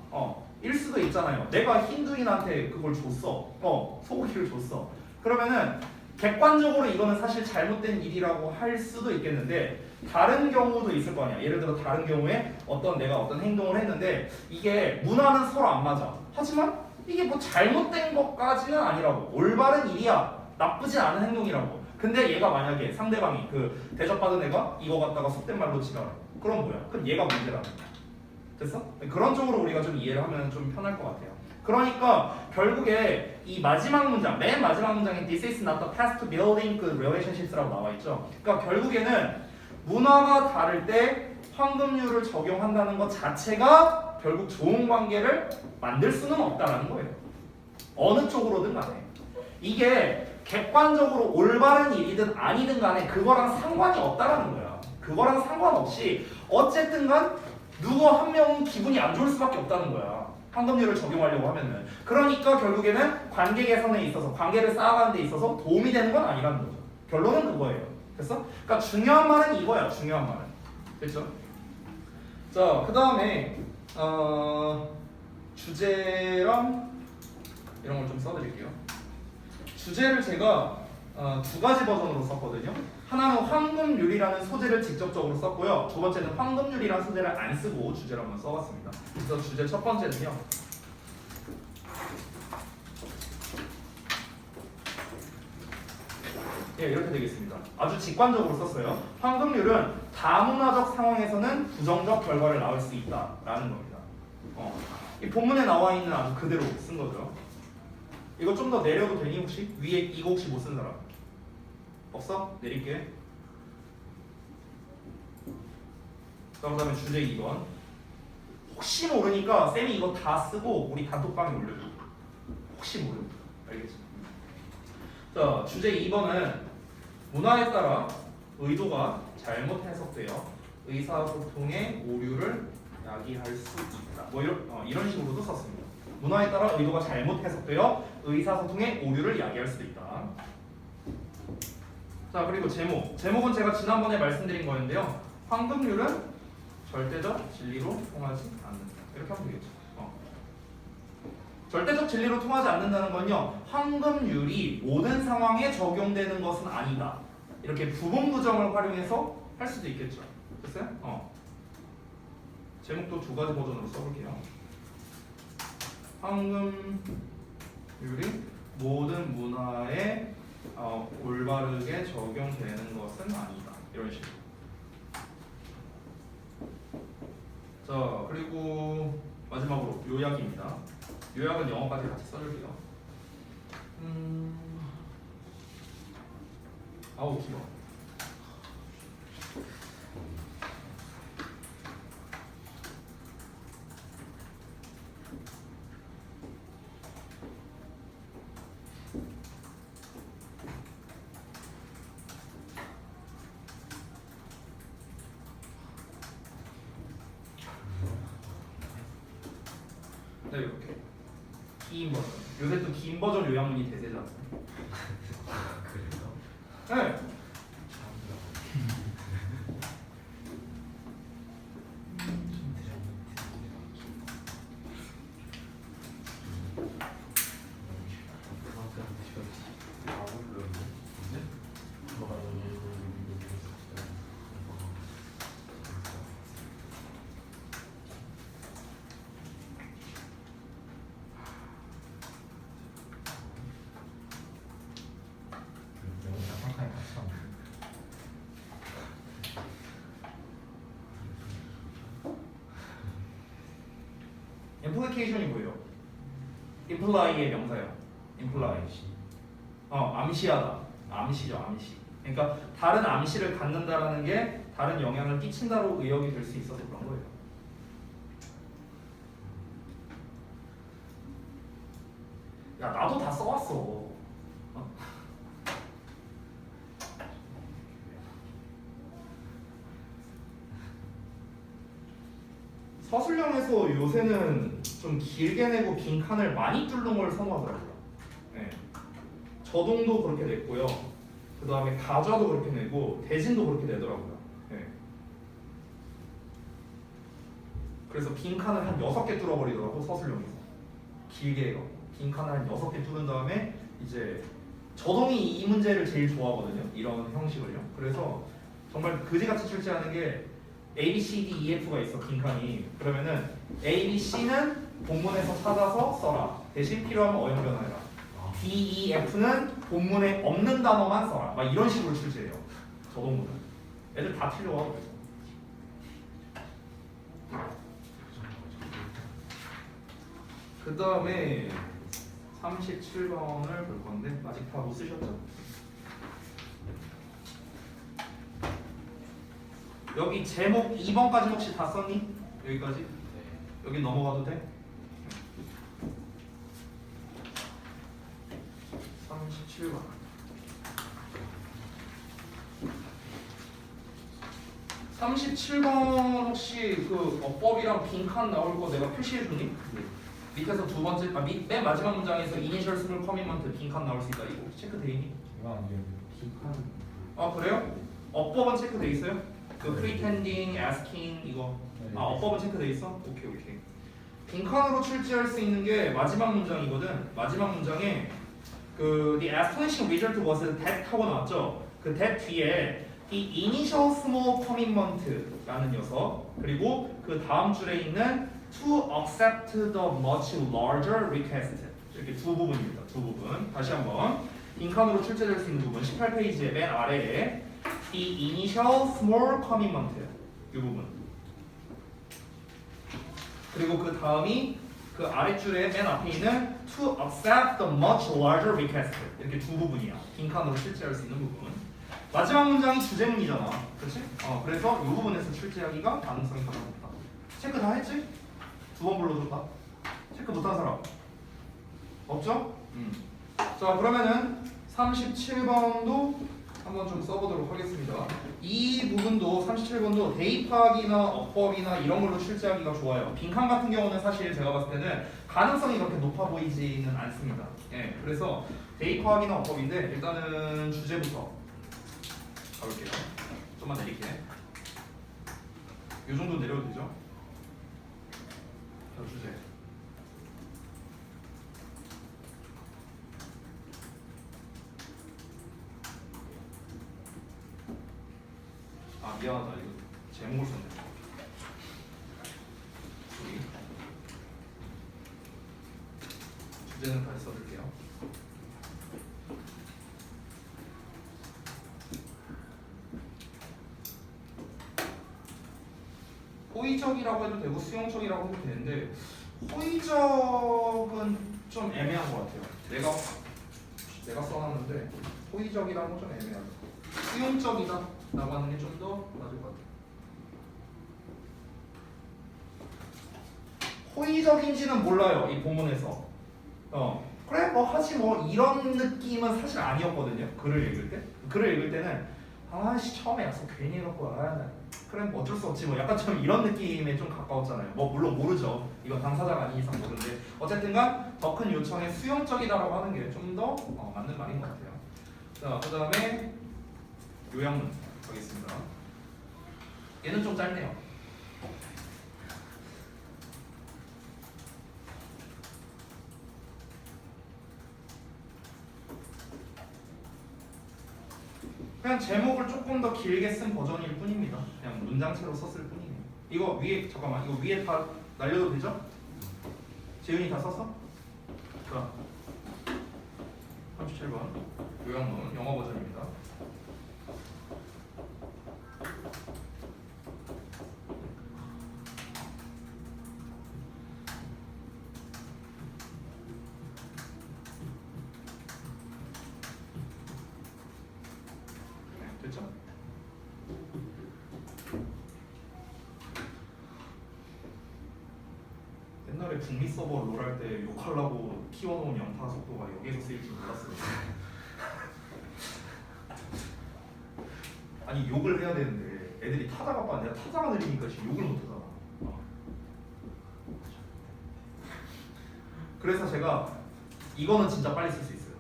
일 수도 있잖아요. 내가 힌두인한테 그걸 줬어. 소고기를 줬어. 그러면은 객관적으로 이거는 사실 잘못된 일이라고 할 수도 있겠는데 다른 경우도 있을 거 아니야. 예를 들어 다른 경우에 내가 어떤 행동을 했는데 이게 문화는 서로 안 맞아. 하지만 이게 뭐 잘못된 것까지는 아니라고. 올바른 일이야. 나쁘지 않은 행동이라고. 근데 얘가 만약에 상대방이 그 대접받은 애가 이거 갖다가 속된 말로 지랄해. 그럼 뭐야? 그럼 얘가 문제라는 거야. 됐어? 그런 쪽으로 우리가 좀 이해를 하면 좀 편할 것 같아요. 그러니까 결국에 이 마지막 문장, 맨 마지막 문장에 This is not the path to building good relationships라고 나와 있죠. 그러니까 결국에는 문화가 다를 때 황금률을 적용한다는 것 자체가 결국 좋은 관계를 만들 수는 없다라는 거예요. 어느 쪽으로든 간에. 이게 객관적으로 올바른 일이든 아니든 간에 그거랑 상관이 없다라는 거야. 그거랑 상관없이 어쨌든 간 누구 한 명은 기분이 안 좋을 수밖에 없다는 거야. 황금률을 적용하려고 하면은. 그러니까 결국에는 관계 개선에 있어서 관계를 쌓아가는 데 있어서 도움이 되는 건 아니라는 거죠. 결론은 그거예요. 됐어? 그러니까 중요한 말은 이거야. 중요한 말은. 됐죠? 자, 그 다음에 주제랑 이런 걸 좀 써드릴게요. 주제를 제가 두 가지 버전으로 썼거든요. 하나는 황금률이라는 소재를 직접적으로 썼고요. 두 번째는 황금률이라는 소재를 안 쓰고 주제를 한번 써봤습니다. 그래서 주제 첫 번째는요. 예, 이렇게 되겠습니다. 아주 직관적으로 썼어요. 황금률은 다문화적 상황에서는 부정적 결과를 낳을 수 있다라는 겁니다. 이 본문에 나와 있는 아주 그대로 쓴 거죠. 이거 좀 더 내려도 되니 혹시? 위에 이거 혹시 못 쓴 사람? 없어? 내릴게. 그 다음에 주제 2번. 혹시 모르니까 쌤이 이거 다 쓰고 우리 단톡방에 올려줘. 혹시 모르니까. 알겠지? 자, 주제 2번은 문화에 따라 의도가 잘못 해석되어 의사소통의 오류를 야기할 수 있다. 뭐 이런 식으로도 썼습니다. 문화에 따라 의도가 잘못 해석되어 의사소통의 오류를 야기할 수도 있다. 자, 그리고 제목은 제가 지난번에 말씀드린 거였는데요. 황금률은 절대적 진리로 통하지 않는다. 이렇게 하면 되겠죠. 절대적 진리로 통하지 않는다는 건요, 황금률이 모든 상황에 적용되는 것은 아니다. 이렇게 부분 부정을 활용해서 할 수도 있겠죠. 됐어요? 제목도 두 가지 버전으로 써볼게요. 황금률이 모든 문화에 올바르게 적용되는 것은 아니다. 이런 식으로. 자, 그리고 마지막으로 요약입니다. 요약은 영어까지 같이 써줄게요. 아우 길어. 네, 이렇게 긴 버전. 요새 또 긴 버전 요약문이 대세잖아요. 그래요? 네. implication이 뭐예요? imply의 명사예요. imply. 암시하다. 암시죠, 암시. 그러니까 다른 암시를 갖는다라는 게 다른 영향을 끼친다로 의역이 될 수 있어서 그런 거예요. 야, 나도 다 써왔어. 서술형에서 요새는 좀 길게 내고 빈칸을 많이 뚫는 걸 선호하더라고요. 네. 저동도 그렇게 냈고요. 그 다음에 가좌도 그렇게 내고 대진도 그렇게 내더라고요. 네. 그래서 빈칸을 한 6개 뚫어버리더라고, 서술형에서. 길게 해요. 빈칸을 한 6개 뚫은 다음에 이제 저동이 이 문제를 제일 좋아하거든요. 이런 형식을요. 그래서 정말 그지같이 출제하는 게 A, B, C, D, E, F가 있어, 빈칸이. 그러면은 A, B, C는 본문에서 찾아서 써라. 대신 필요하면 어용 변화해라. D, E, F는 본문에 없는 단어만 써라. 막 이런 식으로 출제해요. 저동문은. 애들 다 틀려와. 그 다음에 37번을 볼 건데 아직 다 못 쓰셨죠? 여기 제목 2번까지 혹시 다 썼니? 여기까지? 네. 여기 넘어가도 돼? 37번. 37번 혹시 그 어법이랑 빈칸 나올 거 내가 표시해주니? 네. 밑에서 두 번째, 맨 마지막 문장에서 이니셜 스몰 커미먼트 빈칸 나올 수 있다. 이거 체크돼 있니? 이거 안 돼요. 빈칸. 그래요? 어법은 체크돼 있어요? 그 pretending, asking 이거. 어법은 체크돼 있어? 오케이. 빈칸으로 출제할 수 있는 게 마지막 문장이거든. 마지막 문장에 그 the astonishing result was that 하고 나왔죠. 그 that 뒤에 the initial small commitment라는 녀석, 그리고 그 다음 줄에 있는 to accept the much larger request, 이렇게 두 부분입니다. 두 부분. 다시 한번 빈칸으로 출제될 수 있는 부분 18페이지의 맨 아래에 the initial small commitment 이 부분, 그리고 그 다음이 그 아랫줄에 맨 앞에 있는 to accept the much larger request, 이렇게 두 부분이야. 빈칸으로 출제할 수 있는 부분. 마지막 문장이 주제문이잖아, 그렇지? 그래서 이 부분에서 출제하기가 가능성이 가능하다. 체크 다 했지? 두 번 불러줄까? 체크 못한 사람 없죠? 자 그러면은 37번도 한번 좀 써보도록 하겠습니다. 이 부분도 37번도 대입하기나 어법이나 이런 걸로 출제하기가 좋아요. 빈칸 같은 경우는 사실 제가 봤을 때는 가능성이 그렇게 높아 보이지는 않습니다. 예, 그래서 대입하기나 어법인데 일단은 주제부터 가볼게요. 좀만 내릴게. 이 정도 내려도 되죠? 자, 주제. 아 미안하다 이거 제목을 썼네. 여기 주제는 다시 써줄게요. 호의적이라고 해도 되고 수용적이라고 해도 되는데 호의적은 좀 애매한 것 같아요. 내가 써놨는데 호의적이라는 건 좀 애매하고 수용적이다 라고 하는 게 좀 더 맞을 것 같아요. 호의적인지는 몰라요 이 본문에서. 그래 뭐 하지 뭐 이런 느낌은 사실 아니었거든요. 글을 읽을 때는 아씨 처음에 약속 괜히 해놓고 그래 뭐 어쩔 수 없지 뭐 약간 좀 이런 느낌에 좀 가까웠잖아요. 뭐 물론 모르죠. 이건 당사자가 아닌 이상 모르는데 어쨌든간 더 큰 요청에 수용적이다라고 하는 게 좀 더 맞는 말인 것 같아요. 자 그 다음에 요약문 가겠습니다. 얘는 좀 짧네요. 그냥 제목을 조금 더 길게 쓴 버전일 뿐입니다. 그냥 문장체로 썼을 뿐이에요. 이거 위에 잠깐만 이거 위에 다 날려도 되죠? 재윤이 다 썼어? 자 37번 요약문 영어 버전입니다. 됐죠? 옛날에 북미 서버 롤 할 때 욕하려고 키워놓은 연타 속도가 여기에서 쓰일 줄 몰랐어요. 아니 욕을 해야 되는데 애들이 타자가 빠 내가 타자가 느리니까 지금 욕을 못하잖아. 그래서 제가 이거는 진짜 빨리 쓸 수 있어요.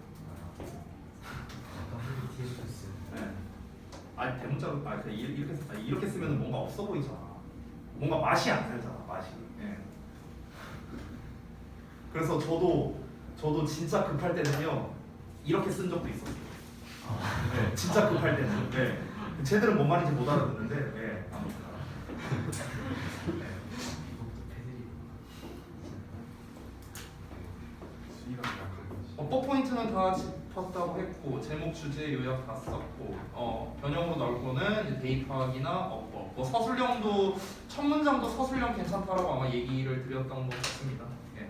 네. 아니 대문자로 이렇게 쓰면 뭔가 없어 보이잖아. 뭔가 맛이 안 살잖아. 맛이. 네. 그래서 저도 진짜 급할 때는요 이렇게 쓴 적도 있었어요. 네, 진짜 급할 때는. 네. 쟤들은 뭔 말인지 못 알아듣는데. 네. 네. 어법 포인트는 다 짚었다고 했고 제목 주제 요약 다 썼고 변형으로 나올 거는 이제 대입하기나 어법 뭐 서술형도 첫 문장도 서술형 괜찮다라고 아마 얘기를 드렸던 것 같습니다. 예.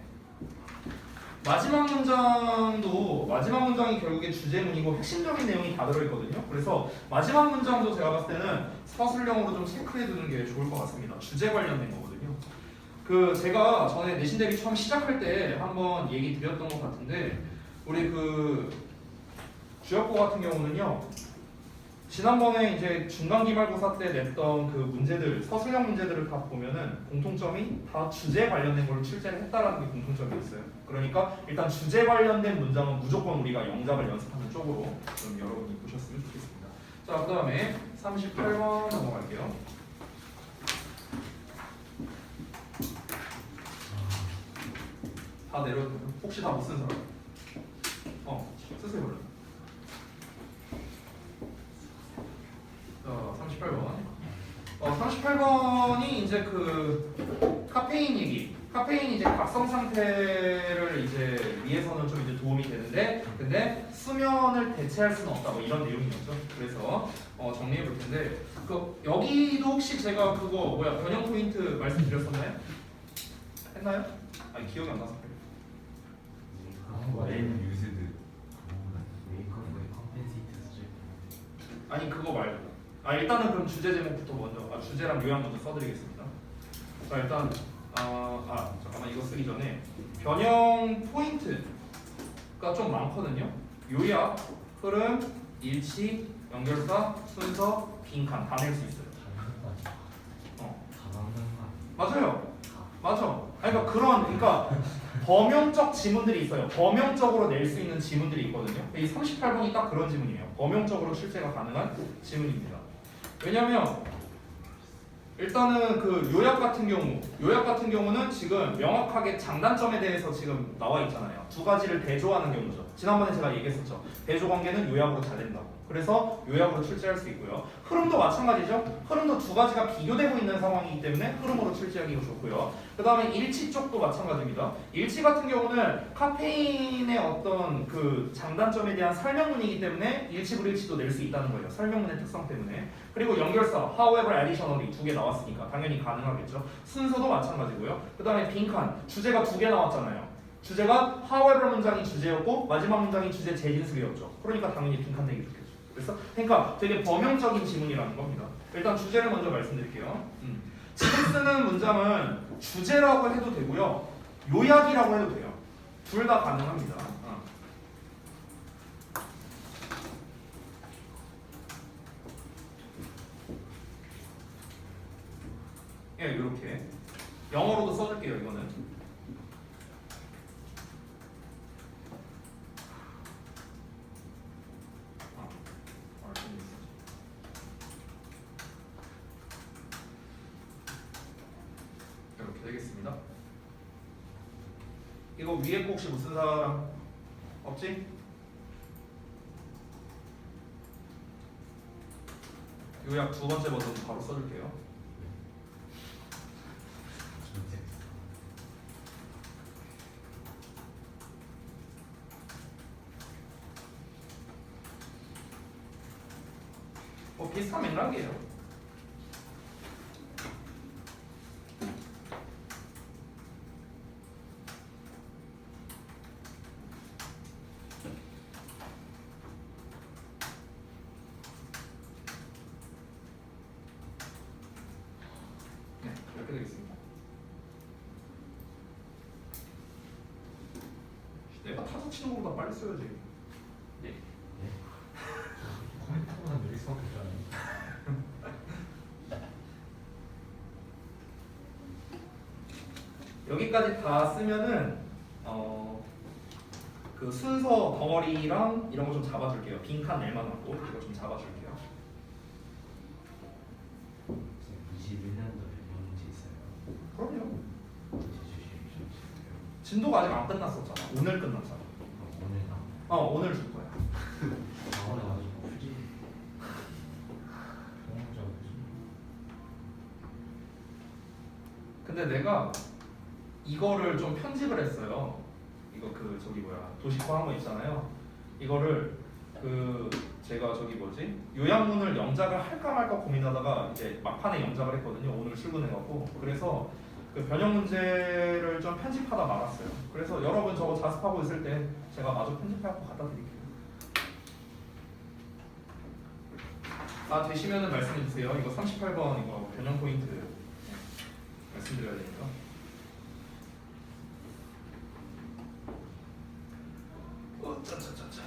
마지막 문장이 결국에 주제문이고 핵심적인 내용이 다 들어있거든요. 그래서 마지막 문장도 제가 봤을 때는 서술형으로 좀 체크해 두는 게 좋을 것 같습니다. 주제 관련된 거거든요. 제가 전에 내신 대비 처음 시작할 때 한번 얘기 드렸던 것 같은데 우리 주역고 같은 경우는요 지난번에 이제 중간 기말고사 때 냈던 그 문제들 서술형 문제들을 다 보면은 공통점이 다 주제 관련된 걸 출제를 했다라는 게 공통점이었어요. 그러니까 일단 주제 관련된 문장은 무조건 우리가 영작을 연습하는 쪽으로 좀 여러분이 보셨으면 좋겠습니다. 자 그 다음에 38번 넘어갈게요. 다 내려 혹시 다 못 쓴 사람? 쓰세요 얼른. 자 38번. 38번이 이제 카페인 얘기. 카페인이 이제 각성 상태를 이제 위해서는 좀 이제 도움이 되는데, 근데 수면을 대체할 수는 없다. 뭐 이런 내용이었죠. 그래서 정리해 볼 텐데, 여기도 혹시 제가 변형 포인트 말씀드렸었나요? 했나요? 아니 기억이 안 나서. 아니 그거 말고 일단은 그럼 주제 제목부터 먼저 주제랑 요약 먼저 써드리겠습니다. 자 일단 잠깐만 이거 쓰기 전에 변형 포인트가 좀 많거든요. 요약, 흐름, 일치, 연결사, 순서, 빈칸 다 낼 수 있어요. 맞아요. 맞아. 그러니까 범용적 지문들이 있어요. 범용적으로 낼 수 있는 지문들이 있거든요. 이 38번이 딱 그런 지문이에요. 범용적으로 출제가 가능한 지문입니다. 왜냐면 일단은 그 요약 같은 경우는 지금 명확하게 장단점에 대해서 지금 나와 있잖아요. 두 가지를 대조하는 경우죠. 지난번에 제가 얘기했었죠. 대조 관계는 요약으로 잘 된다고. 그래서 요약으로 출제할 수 있고요. 흐름도 마찬가지죠. 흐름도 두 가지가 비교되고 있는 상황이기 때문에 흐름으로 출제하기가 좋고요. 그 다음에 일치 쪽도 마찬가지입니다. 일치 같은 경우는 카페인의 어떤 그 장단점에 대한 설명문이기 때문에 일치 불일치도 낼 수 있다는 거예요. 설명문의 특성 때문에. 그리고 연결사, however, additionally 두 개 나왔으니까 당연히 가능하겠죠. 순서도 마찬가지고요. 그 다음에 빈칸, 주제가 두 개 나왔잖아요. 주제가 however 문장이 주제였고 마지막 문장이 주제 재진술이었죠. 그러니까 당연히 빈칸 내기 좋겠죠. 그러니까 되게 범용적인 지문이라는 겁니다. 일단 주제를 먼저 말씀드릴게요. 지금 쓰는 문장은 주제라고 해도 되고요. 요약이라고 해도 돼요. 둘 다 가능합니다. 예, 이렇게 영어로도 써줄게요. 이거는. 이렇게 되겠습니다. 이거 위에 거 혹시 무슨 사람 없지? 요약 두 번째 버전 바로 써줄게요. 비슷한 맥락이에요. 네, 이렇게 되겠습니다. 내가 타자 치는 것보다 빨리 써야지. 네. 컴퓨터보다 느릴 수밖에 없잖아요. 여기까지 다 쓰면은 그 순서 덩어리랑 이런 거 좀 잡아줄게요. 빈칸 낼만 하고 이거 좀 잡아줄게요. 21년도에 문제 있어요. 그럼요. 문제 주시면 진도가 아직 안 끝났었잖아. 오늘 끝났잖아. 오늘 오늘 줄 거야. 오늘 아주 굳이 동영상 근데 내가 이거를 좀 편집을 했어요. 이거 그 저기 뭐야 도식화 한 거 있잖아요. 이거를 그 제가 저기 뭐지 요약문을 영작을 할까 말까 고민하다가 이제 막판에 영작을 했거든요. 오늘 출근해갖고 그래서 그 변형 문제를 좀 편집하다 말았어요. 그래서 여러분 저거 자습하고 있을 때 제가 마저 편집해갖고 갖다 드릴게요. 다 되시면은 말씀해 주세요. 이거 38번 이거 변형 포인트 말씀드려야 되니까. 짜짜짜짜.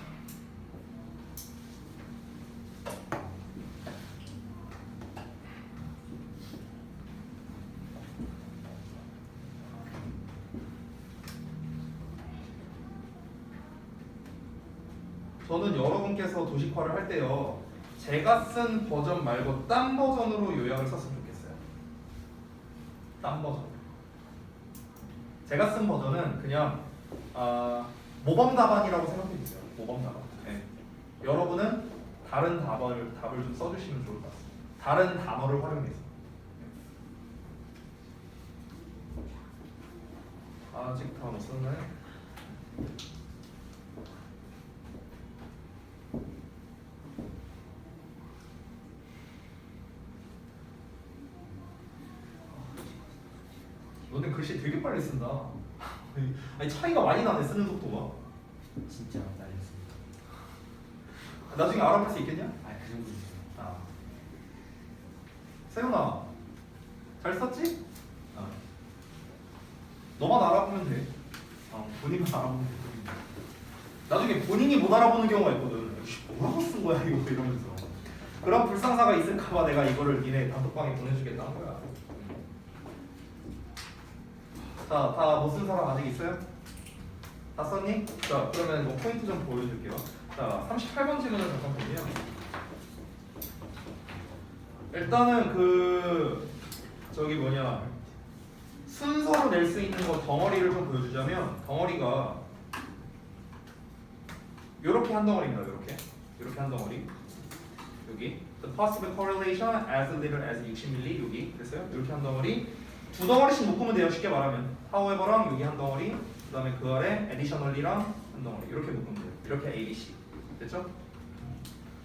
저는 여러분께서 도식화를 할 때요. 제가 쓴 버전 말고 딴 버전으로 요약을 썼으면 좋겠어요. 딴 버전. 제가 쓴 버전은 그냥 모범 답안이라고 생각해 주세요. 모범 답안. 네. 여러분은 다른 답을 좀 써주시면 좋을 것 같습니다. 다른 단어를 활용해서. 아직 다 못 썼나요? 너네 글씨 되게 빨리 쓴다. 아니 차이가 많이 나네 쓰는 속도가. 진짜 날렸습니다. 나중에 알아볼 수 있겠냐? 그 정도 있어요. 세훈아 잘 썼지? 너만 알아보면 돼. 본인만 알아보면 돼. 나중에 본인이 못 알아보는 경우가 있거든. 뭐라고 쓴 거야 이거 이러면서. 그런 불상사가 있을까봐 내가 이거를 니네 단톡방에 보내주겠다는 거야. 자, 다 못 쓴 사람 아직 있어요? 다 썼니? 자, 그러면 뭐 포인트 좀 보여줄게요. 자, 38번 질문을 잠깐 보면 일단은 저기 뭐냐 순서로 낼 수 있는 거 덩어리를 좀 보여주자면 덩어리가 요렇게 한 덩어리입니다. 요렇게 한 덩어리. 여기 the possible correlation as little as 60ml 여기 됐어요? 이렇게 한 덩어리 두 덩어리씩 묶으면 돼요. 쉽게 말하면 however랑 여기 한 덩어리 그 다음에 그 아래 additionally랑 한 덩어리 이렇게 묶으면 돼요. 이렇게 A, B, C 됐죠?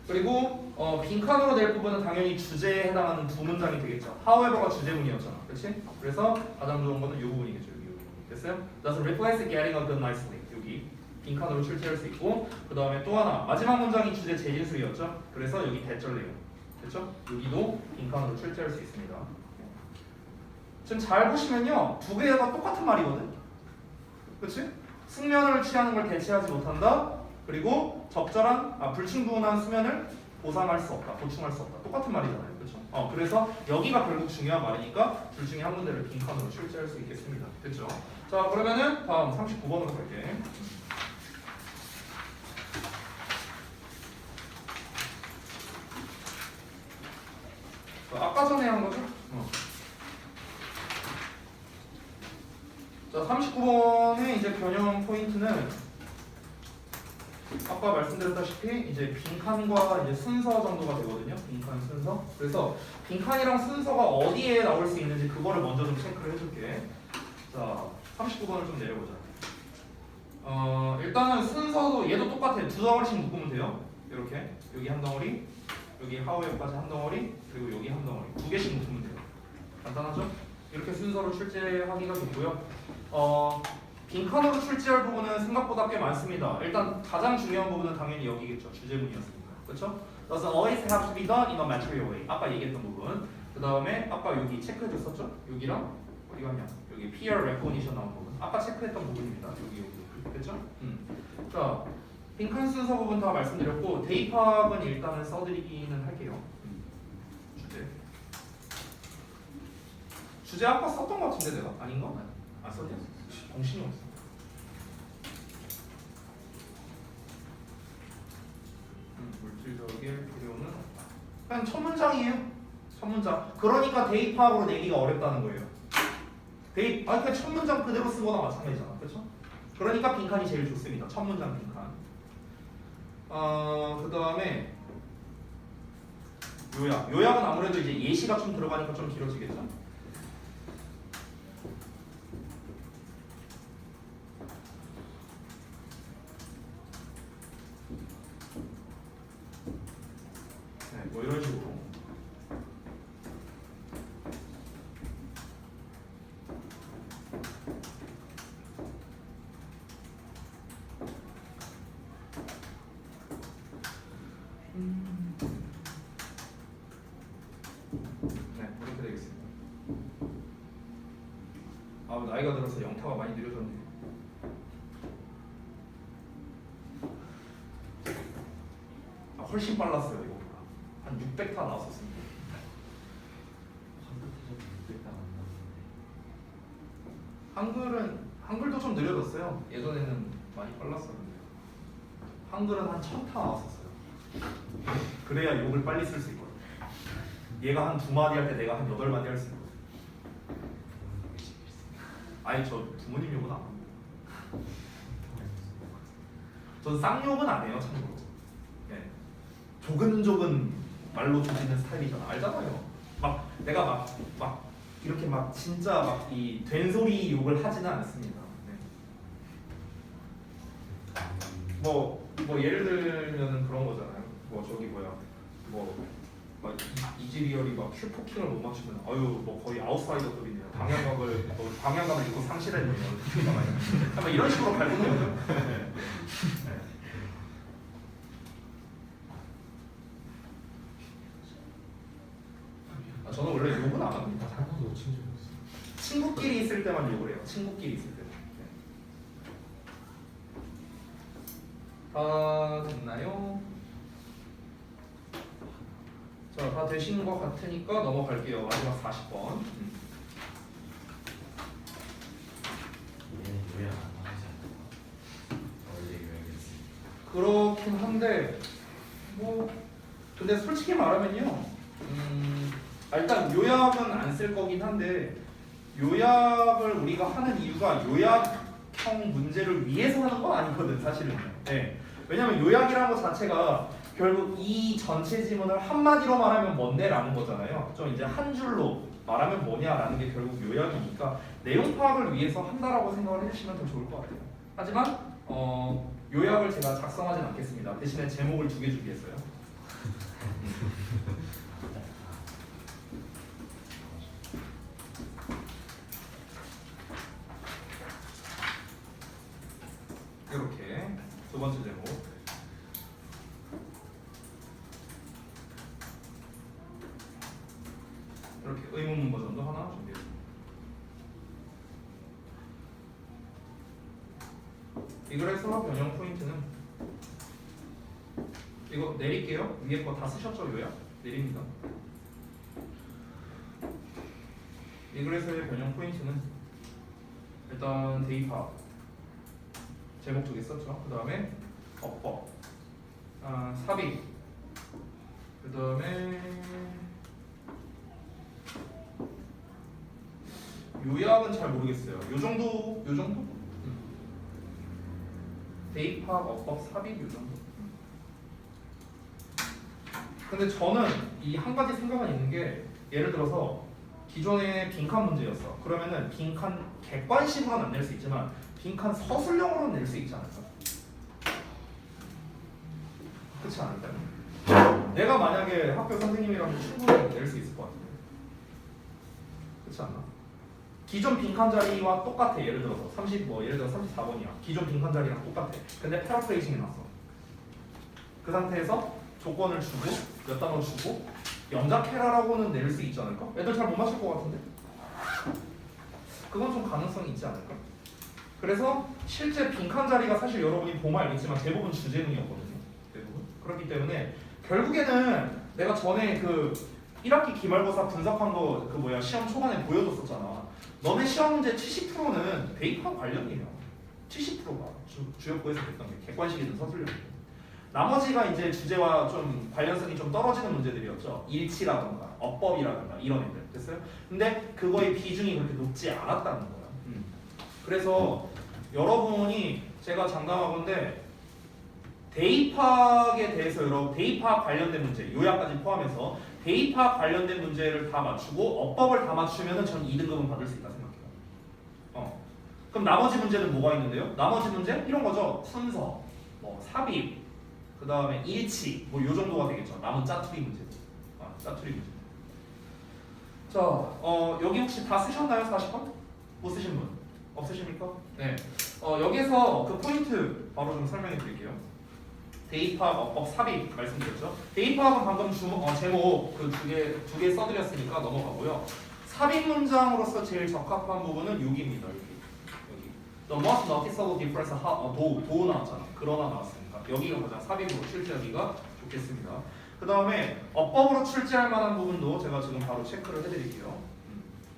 그리고 빈칸으로 낼 부분은 당연히 주제에 해당하는 두 문장이 되겠죠. however가 주제문이었잖아, 그렇지? 그래서 가장 좋은 거는 이 부분이겠죠. 여기 됐어요? Does replace getting a good night's sleep 여기 빈칸으로 출제할 수 있고 그 다음에 또 하나 마지막 문장이 주제 재진수였죠. 그래서 여기 대절래요. 됐죠? 여기도 빈칸으로 출제할 수 있습니다. 지금 잘 보시면요 두 개가 똑같은 말이거든. 그렇지? 숙면을 취하는 걸 대체하지 못한다. 그리고 적절한 불충분한 수면을 보상할 수 없다. 보충할 수 없다. 똑같은 말이잖아요. 그렇죠? 그래서 여기가 결국 중요한 말이니까 둘 중에 한 군데를 빈칸으로 출제할 수 있겠습니다. 됐죠? 자 그러면은 다음 39번으로 갈게. 아까 전에 한 거죠? 자, 39번의 이제 변형 포인트는 아까 말씀드렸다시피 이제 빈칸과 이제 순서 정도가 되거든요. 빈칸 순서. 그래서 빈칸이랑 순서가 어디에 나올 수 있는지 그거를 먼저 좀 체크를 해줄게. 자, 39번을 좀 내려보자. 일단은 순서도 얘도 똑같아요. 두 덩어리씩 묶으면 돼요. 이렇게 여기 한 덩어리, 여기 하우에까지 한 덩어리, 그리고 여기 한 덩어리 두 개씩 묶으면 돼요. 간단하죠? 이렇게 순서로 출제하기가 좋고요. 빈칸으로 출제할 부분은 생각보다 꽤 많습니다. 일단 가장 중요한 부분은 당연히 여기겠죠. 주제문이었으니까. 그렇죠? Does always have to be done in a material way. 아까 얘기했던 부분. 그 다음에 아까 여기 체크해줬었죠? 여기랑 어디 갔냐? 여기 peer recognition 나온 부분. 아까 체크했던 부분입니다. 여기. 됐죠? 자, 빈칸 순서 부분 다 말씀드렸고 대입학은 일단은 써드리기는 할게요. 주제 아까 썼던 것 같은데 내가? 아닌가? 안 썼냐? 정신이 없어. 물질적일 필요는 그냥 첫 문장이에요. 첫 문장. 그러니까 대입학으로 내기가 어렵다는 거예요. 그냥 첫 문장 그대로 쓴 거나 마찬가지잖아. 그렇죠? 그러니까 빈칸이 제일 좋습니다. 첫 문장 빈칸. 그 다음에 요약. 요약은 아무래도 이제 예시가 좀 들어가니까 좀 길어지겠죠? 네, 뭐 이런 식으로. 네, 이렇게 되겠습니다. 나이가 들어서 영타가 많이 느려졌네. 훨씬 빨랐어요 이거보다. 한 600타 나왔었습니다. 한글도 좀 느려졌어요. 예전에는 많이 빨랐었는데 한글은 한 1000타 나왔었어요. 그래야 욕을 빨리 쓸 수 있거든. 얘가 한 2마디 할 때 내가 한 8마디 할 수 있거든. 아니 저 부모님 욕은 안 합니다. 전 쌍욕은 안 해요 참고로. 네. 조근조근 말로 조지는 스타일이잖아. 알잖아요. 내가 이렇게 진짜 이 된소리 욕을 하지는 않습니다. 네. 뭐 예를 들면은 그런 거잖아요. 이지리얼이 큐포킹을 못 맞추면 거의 아웃사이더급이네요. 방향감을 잃고 상실했네요. 이런 식으로 갈구는 거죠. 네. 저는 원래 욕은 안 합니다. 친구끼리 있을 있을 때만 욕을 해요. 친구끼리 있을 때. 다 됐나요? 자, 다 되신 것 같으니까 넘어갈게요. 마지막 40번. 얘는 요약 안 하지 않나? 원래 요약했어. 그렇긴 한데 뭐 근데 솔직히 말하면요. 일단 요약은 안 쓸 거긴 한데 요약을 우리가 하는 이유가 요약형 문제를 위해서 하는 건 아니거든 사실은. 네. 왜냐면 요약이라는 것 자체가 결국 이 전체 지문을 한마디로 말하면 뭔데라는 거잖아요. 좀 이제 한 줄로 말하면 뭐냐라는 게 결국 요약이니까 내용 파악을 위해서 한다라고 생각을 해주시면 더 좋을 것 같아요. 하지만 요약을 제가 작성하진 않겠습니다. 대신에 제목을 2개 주겠어요. 이렇게 두 번째 제목. 이렇게 의문문 버전도 하나 준비했습니다. 이 글에서 변형 포인트는 이거 내릴게요. 위에 거 다 쓰셨죠? 요약? 내립니다. 이 글에서의 변형 포인트는 일단 대입합 제목 2개 썼죠. 그 다음에 어법, 삽입, 그 다음에 요약은 잘 모르겠어요. 요 정도? 요 정도? 대입합, 어법, 삽입 요 정도. 근데 저는 이 한 가지 생각은 있는 게 예를 들어서 기존에 빈칸 문제였어. 그러면은 빈칸 객관식으로는 안 낼 수 있지만 빈칸 서술형으로는 낼 수 있지 않을까? 그렇지 않을까요? 내가 만약에 학교 선생님이라면 충분히 낼 수 있을 것 같은데. 그렇지 않나? 기존 빈칸 자리와 똑같아. 예를 들어서 예를 들어 34번이야. 기존 빈칸 자리랑 똑같아. 근데 패러프레이징이 났어. 그 상태에서 조건을 주고 몇 단어 주고 영작해라라고는 낼 수 있지 않을까? 애들 잘 못 맞출 것 같은데? 그건 좀 가능성이 있지 않을까? 그래서 실제 빈칸 자리가 사실 여러분이 보면 알겠지만 대부분 주제문이었거든요. 대부분. 그렇기 때문에 결국에는 내가 전에 그 1학기 기말고사 분석한 거 시험 초반에 보여줬었잖아. 너네 시험 문제 70%는 대입합 관련이에요. 70%가 주역부에서 됐던 게 객관식이든 서술형이든. 나머지가 이제 주제와 좀 관련성이 좀 떨어지는 문제들이었죠. 일치라던가 어법이라던가 이런 애들 됐어요? 근데 그거의 비중이 그렇게 높지 않았다는 거야. 그래서 여러분이 제가 장담하건대 대입학에 대해서 여러분 대입학 관련된 문제 요약까지 포함해서 대입학 관련된 문제를 다 맞추고 어법을 다 맞추면은 전 2등급은 받을 수 있다 생각해요. 그럼 나머지 문제는 뭐가 있는데요? 나머지 문제 이런 거죠. 순서, 삽입, 그 다음에 일치, 요 정도가 되겠죠. 남은 짜투리 문제들. 짜투리 문제. 자, 여기 혹시 다 쓰셨나요? 40번? 못 쓰신 분? 없으십니까? 네. 여기서 그 포인트 바로 좀 설명해 드릴게요. 대입학, 어법, 삽입 말씀드렸죠. 대입학은 방금 제목 그 두 개 써드렸으니까 넘어가고요. 삽입 문장으로서 제일 적합한 부분은 여기입니다. 여기. The most noticeable difference 도 나왔잖아. 그러나 나왔으니까 여기가 가장 삽입으로 출제하기가 좋겠습니다. 그 다음에 어법으로 출제할 만한 부분도 제가 지금 바로 체크를 해드릴게요.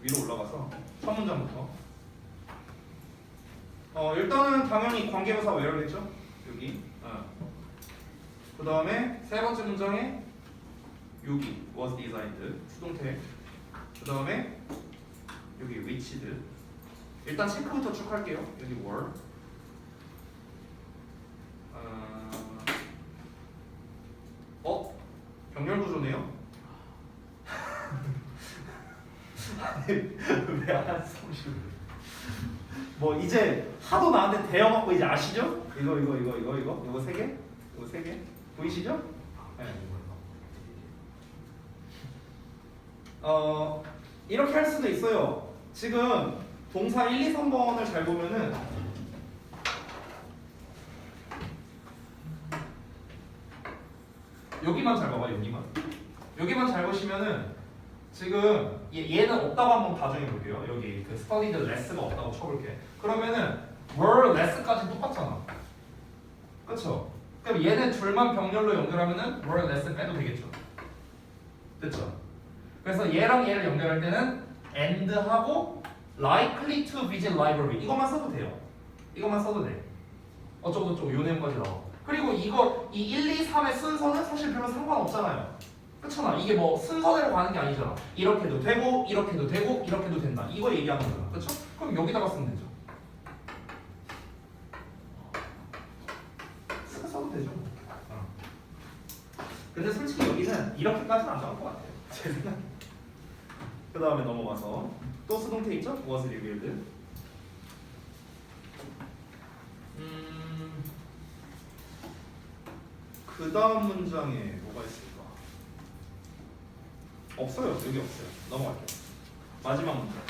위로 올라가서 첫 문장부터. 일단은 당연히 관계부사 where겠죠? 여기. 그 다음에 세 번째 문장에 여기 was designed 수동태. 그 다음에 여기 whichd. 일단 체크부터 쭉 할게요. 여기 were. 병렬 구조네요. 왜안 쓰시고? 이제 하도 나한테 대여받고 이제 아시죠? 이거 세 개? 이거 세 개? 보이시죠? 네. 이렇게 할 수도 있어요. 지금 동사 1, 2, 3번을 잘 보면은 여기만 잘 봐봐. 여기만 잘 보시면은 지금 얘는 없다고 한번 가정해 볼게요. 여기 그 studied less가 없다고 쳐볼게. 그러면은 were less까지 똑같잖아. 그쵸? 그럼 얘네 둘만 병렬로 연결하면은 were less 빼도 되겠죠. 됐죠? 그래서 얘랑 얘를 연결할 때는 and하고 likely to visit library 이것만 써도 돼요. 이것만 써도 돼. 어쩌고저쩌고 요 내용까지 나와. 그리고 이거 이 1, 2, 3의 순서는 사실 별로 상관없잖아요. 그렇잖아. 이게 뭐 순서대로 가는 게 아니잖아. 이렇게도 되고 이렇게도 되고 이렇게도 된다. 이거 얘기하는 거잖아. 그렇죠? 그럼 여기다가 쓰면 되죠. 써도 되죠. 근데 솔직히 여기는 이렇게까지는 안 나올 것 같아요. 제 생각에. 그 다음에 넘어가서 또 수동태 있죠? was revealed. 그 다음 문장에 뭐가 있을까? 없어요. 여기 없어요. 넘어갈게요. 마지막 문장.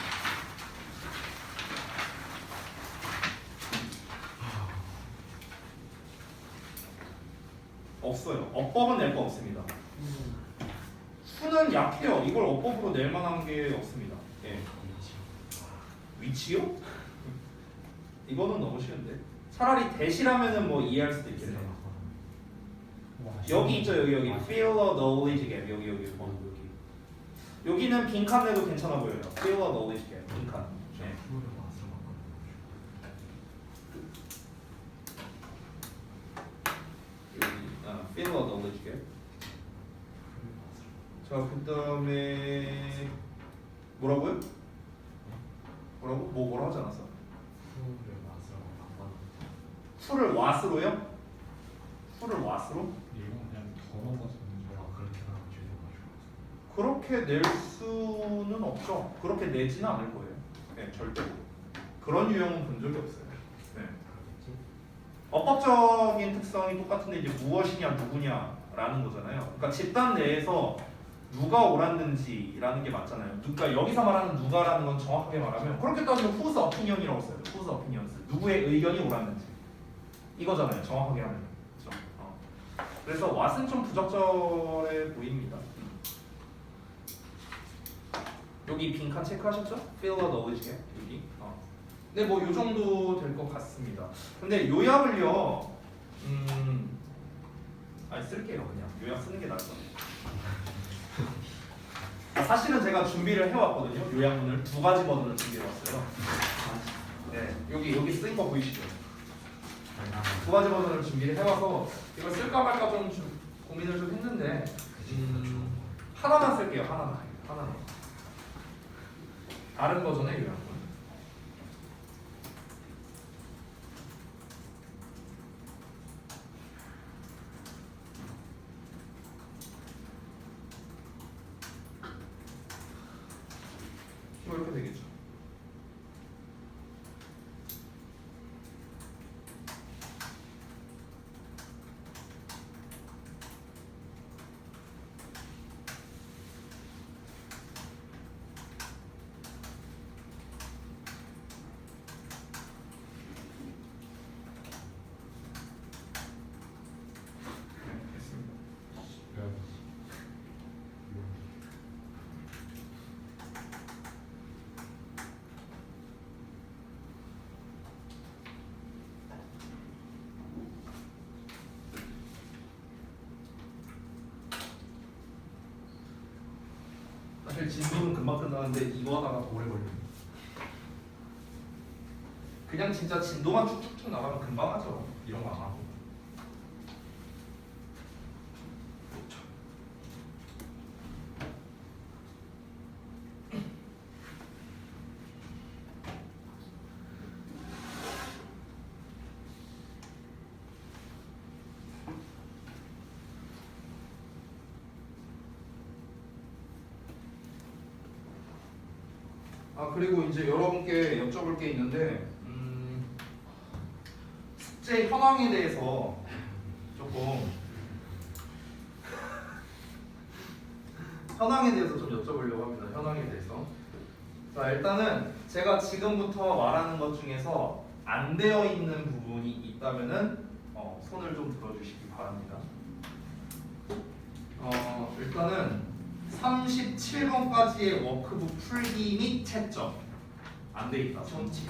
없어요. 어법은 낼 거 없습니다. 수는 약해요. 이걸 어법으로 낼 만한 게 없습니다. 예. 위치요? 이거는 너무 쉬운데. 차라리 대시라면은 뭐 이해할 수도 있겠네요. 여기 있죠. 여기 feel a knowledge gap. 여기. 여기는 빈칸 내도 괜찮아 보여요. feel a knowledge gap. 빈칸. 네. feel a knowledge gap. 자, 그다음에 뭐라고요? 뭐라 하지 않았어? 풀을 왓으로요? 풀을 왓으로? 이건 그냥 더러워서 그렇게 낼 수는 없죠. 그렇게 내지는 않을 거예요. 네, 절대로. 그런 유형은 본 적이 없어요. 네. 어법적인 특성이 똑같은데 이제 무엇이냐 누구냐라는 거잖아요. 그러니까 집단 내에서 누가 옳았는지라는 게 맞잖아요. 그러니까 여기서 말하는 누가라는 건 정확하게 말하면 그렇게 따지면 whose opinion이라고 써요. whose opinions. 누구의 의견이 옳았는지 이거잖아요. 정확하게 하면. 그렇죠? 그래서 what은 좀 부적절해 보입니다. 여기 빈칸 체크하셨죠? feel a knowledge gap 여기. 네, 뭐 요 정도 될 것 같습니다. 근데 요약을요, 아니 쓸게요 그냥 요약 쓰는 게 나을 것 같아요. 사실은 제가 준비를 해왔거든요. 요약문을 2가지 버전을 준비해왔어요. 네, 여기 쓰인 거 보이시죠? 2가지 버전을 준비를 해와서 이걸 쓸까 말까 좀 고민을 좀 했는데 하나만 쓸게요. 하나만. 다른 버전의 요약문. 이렇게 되겠죠. 사실 진도는 금방 끝나는데 이거 하다가 더 오래 걸립니다. 그냥 진짜 진도만 쭉쭉쭉 나가면 금방 하죠. 이런 거 안 하고. 그리고 이제 여러분께 여쭤볼 게 있는데 숙제 현황에 대해서 조금 현황에 대해서 좀 여쭤보려고 합니다. 현황에 대해서. 자, 일단은 제가 지금부터 말하는 것 중에서 안 되어 있는 부분이 있다면은 손을 좀 들어주시기 바랍니다. 일단은 37번까지의 워크북 풀기 및 채점 안 돼 있다. 전체.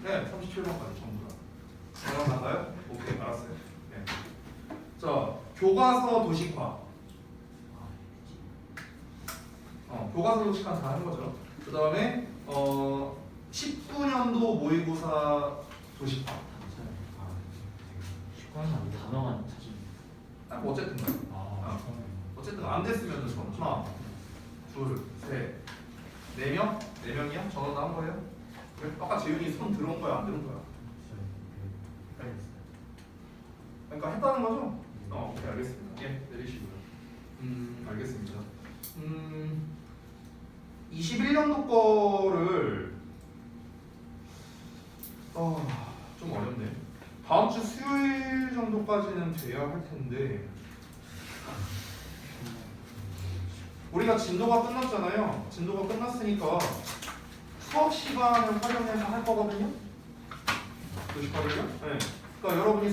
네, 37번까지 전부 다. 들어간가요? 오케이, 알았어요. 네. 자, 교과서 도식화. 교과서 도식화 다 하는 거죠. 그 다음에 19년도 모의고사 도식화. 축구하면 단어만 찾으면 뭐 어쨌든 간에. 아, 어쨌든 안 됐으면 전 하나, 둘, 셋, 4명? 4명이야? 전원 나온 거예요? 그래? 아까 재윤이 손 들어온 거야? 안 들어온 거야? 그러니까 했다는 거죠? 오케이, 알겠습니다. 예, 내리시고요. 알겠습니다. 21년도 거를 좀 어렵네. 다음 주 수요일 정도까지는 돼야 할 텐데 우리가 진도가 끝났잖아요. 진도가 끝났으니까 수업 시간을 활용해서 할 거거든요. 보시거든요. 네. 그러니까 여러분이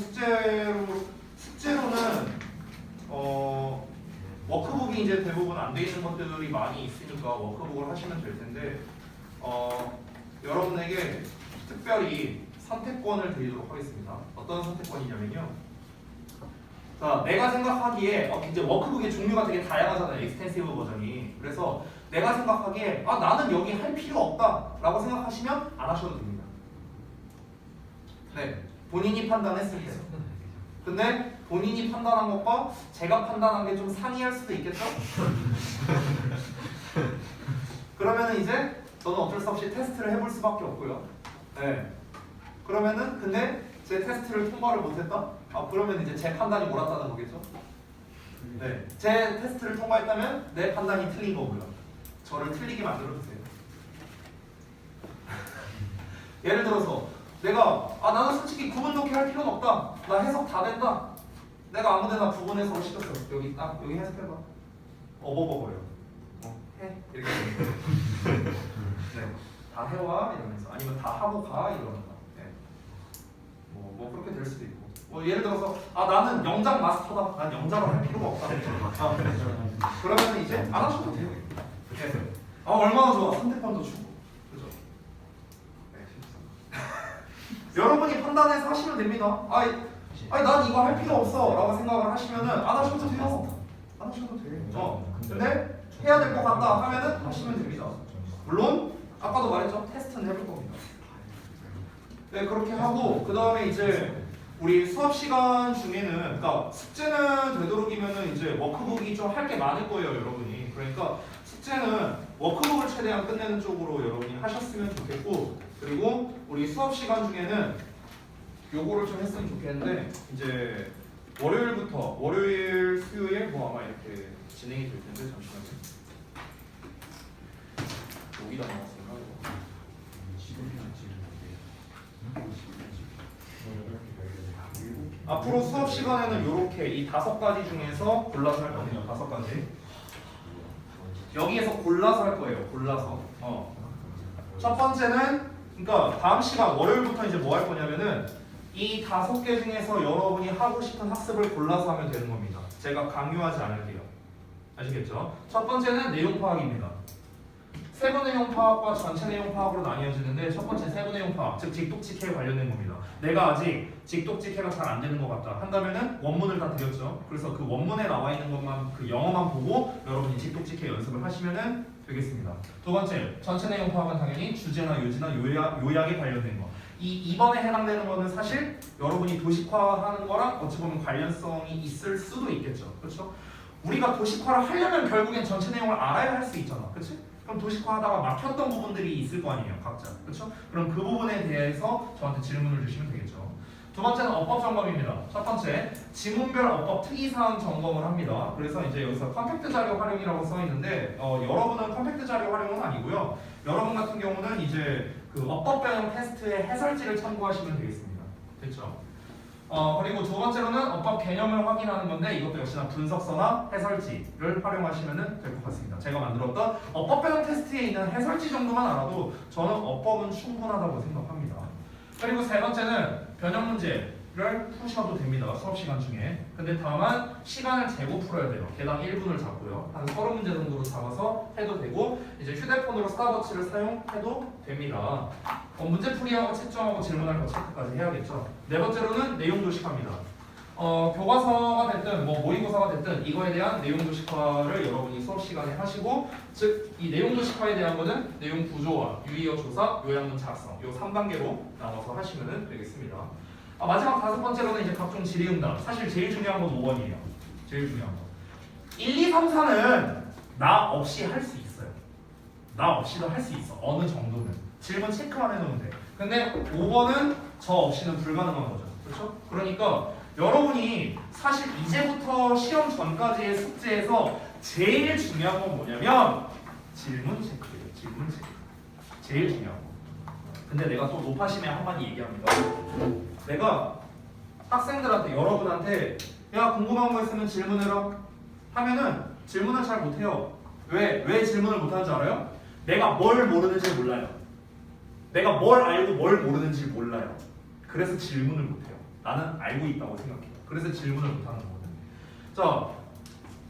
숙제로는 워크북이 이제 대부분 안 돼 있는 것들이 많이 있으니까 워크북을 하시면 될 텐데 여러분에게 특별히 선택권을 드리도록 하겠습니다. 어떤 선택권이냐면요. 자, 내가 생각하기에 이제 워크북의 종류가 되게 다양하잖아요. 익스텐시브 버전이. 그래서 내가 생각하기에 나는 여기 할 필요 없다라고 생각하시면 안 하셔도 됩니다. 네, 본인이 판단했을 때. 근데 본인이 판단한 것과 제가 판단한 게 좀 상이할 수도 있겠죠? 그러면은 이제 저는 어쩔 수 없이 테스트를 해볼 수밖에 없고요. 네. 그러면은 근데 제 테스트를 통과를 못했다? 그러면 이제 제 판단이 옳았다는 거겠죠? 네, 제 테스트를 통과했다면 내 판단이 틀린 거고요. 저를 틀리게 만들어주세요. 예를 들어서 내가 나는 솔직히 구분 좋게 할 필요는 없다. 나 해석 다 된다. 내가 아무데나 구분해서 시켰어. 여기 여기 해석해봐. 어버버버요. 해 이렇게. 네, 다 해와 이러면서 아니면 다 하고 가 이러는 거. 네. 뭐 그렇게 될 수도 있고. 예를 들어서 나는 영작 마스터다. 난 영작을 할 필요가 없다. 그러면 이제 안 하셔도 돼요. 네. 얼마나 좋아. 선택권도 주고. 그죠? 네, 여러분이 판단해서 하시면 됩니다. 난 이거 할 필요 없어 라고 생각을 하시면은 안 하셔도 돼요. 안 하셔도 돼요. 근데 해야 될 것 같다 하면은 하시면 됩니다. 물론 아까도 말했죠. 테스트는 해볼 겁니다. 네, 그렇게 하고 그 다음에 이제 우리 수업 시간 중에는 그러니까 숙제는 되도록이면은 이제 워크북이 좀 할 게 많을 거예요, 여러분이. 그러니까 숙제는 워크북을 최대한 끝내는 쪽으로 여러분이 하셨으면 좋겠고, 그리고 우리 수업 시간 중에는 요거를 좀 했으면 좋겠는데 이제 월요일, 수요일 뭐 아마 이렇게 진행이 될 텐데 잠시만요. 여기다 나왔습니다. 앞으로 수업 시간에는 이렇게 이 5가지 중에서 골라서 할 겁니다. 5가지. 여기에서 골라서 할 거예요. 골라서. 첫 번째는 그러니까 다음 시간 월요일부터 이제 뭐 할 거냐면은 이 5개 중에서 여러분이 하고 싶은 학습을 골라서 하면 되는 겁니다. 제가 강요하지 않을게요. 아시겠죠? 첫 번째는 내용 파악입니다. 세부 내용 파악과 전체 내용 파악으로 나뉘어지는데 첫 번째 세부 내용 파악, 즉 직독직해에 관련된 겁니다. 내가 아직 직독직해가 잘 안 되는 것 같다 한다면은 원문을 다 드렸죠. 그래서 그 원문에 나와 있는 것만 그 영어만 보고 여러분이 직독직해 연습을 하시면은 되겠습니다. 두 번째, 전체 내용 파악은 당연히 주제나 요지나 요약에 관련된 거. 이 2번에 해당되는 거는 사실 여러분이 도식화하는 거랑 어찌 보면 관련성이 있을 수도 있겠죠. 그렇죠? 우리가 도식화를 하려면 결국엔 전체 내용을 알아야 할 수 있잖아. 그렇지? 그럼 도식화하다가 막혔던 부분들이 있을 거 아니에요, 각자. 그렇죠? 그럼 그 부분에 대해서 저한테 질문을 주시면 되겠죠. 두 번째는 어법 점검입니다. 첫 번째, 지문별 어법 특이사항 점검을 합니다. 그래서 이제 여기서 컴팩트 자료 활용이라고 써 있는데 여러분은 컴팩트 자료 활용은 아니고요. 여러분 같은 경우는 이제 그 어법 변형 테스트의 해설지를 참고하시면 되겠습니다. 됐죠? 그리고 두 번째로는 어법 개념을 확인하는 건데 이것도 역시나 분석서나 해설지를 활용하시면 될 것 같습니다. 제가 만들었던 어법 변형 테스트에 있는 해설지 정도만 알아도 저는 어법은 충분하다고 생각합니다. 그리고 세 번째는 변형 문제. 푸셔도 됩니다. 수업 시간 중에. 근데 다만 시간을 재고 풀어야 돼요. 개당 1분을 잡고요. 한 30문제 정도로 잡아서 해도 되고 이제 휴대폰으로 스타워치를 사용해도 됩니다. 문제풀이하고 채점하고 질문할 거 체크까지 해야겠죠. 네 번째로는 내용 도식화입니다. 교과서가 됐든 뭐 모의고사가 됐든 이거에 대한 내용 도식화를 여러분이 수업 시간에 하시고 즉 이 내용 도식화에 대한 거는 내용 구조화, 유의어 조사, 요약문 작성 요 3단계로 나눠서 하시면 되겠습니다. 마지막 5번째로는 이제 각종 질의응답. 사실 제일 중요한 건 5번이에요. 제일 중요한 거. 1, 2, 3, 4는 나 없이 할 수 있어요. 나 없이도 할 수 있어. 어느 정도는. 질문 체크만 해놓으면 돼. 근데 5번은 저 없이는 불가능한 거죠. 그렇죠? 그러니까 여러분이 사실 이제부터 시험 전까지의 숙제에서 제일 중요한 건 뭐냐면 질문 체크예요. 질문 체크. 제일 중요한 거. 근데 내가 또 높아심에 한마디 얘기합니다. 내가 학생들한테 여러분한테 야 궁금한 거 있으면 질문해라 하면은 질문을 잘 못해요. 왜 질문을 못하는지 알아요? 내가 뭘 모르는지 몰라요. 내가 뭘 알고 뭘 모르는지 몰라요. 그래서 질문을 못해요. 나는 알고 있다고 생각해요. 그래서 질문을 못하는 거거든요. 자,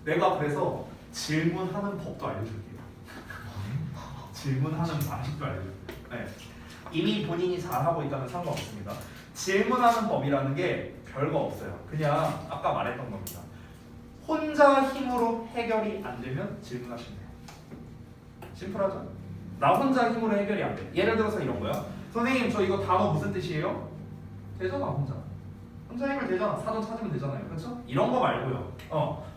내가 그래서 질문하는 법도 알려줄게요. 질문하는 방식도 알려줄게요. 네. 이미 본인이 잘하고 있다면 상관없습니다. 질문하는 법이라는 게 별거 없어요. 그냥 아까 말했던 겁니다. 혼자 힘으로 해결이 안 되면 질문하시면 돼요. 심플하죠? 나 혼자 힘으로 해결이 안 돼. 예를 들어서 이런 거야. 선생님 저 이거 단어 무슨 뜻이에요? 되잖아 혼자. 혼자 해결 되잖아. 사전 찾으면 되잖아요. 그렇죠? 이런 거 말고요.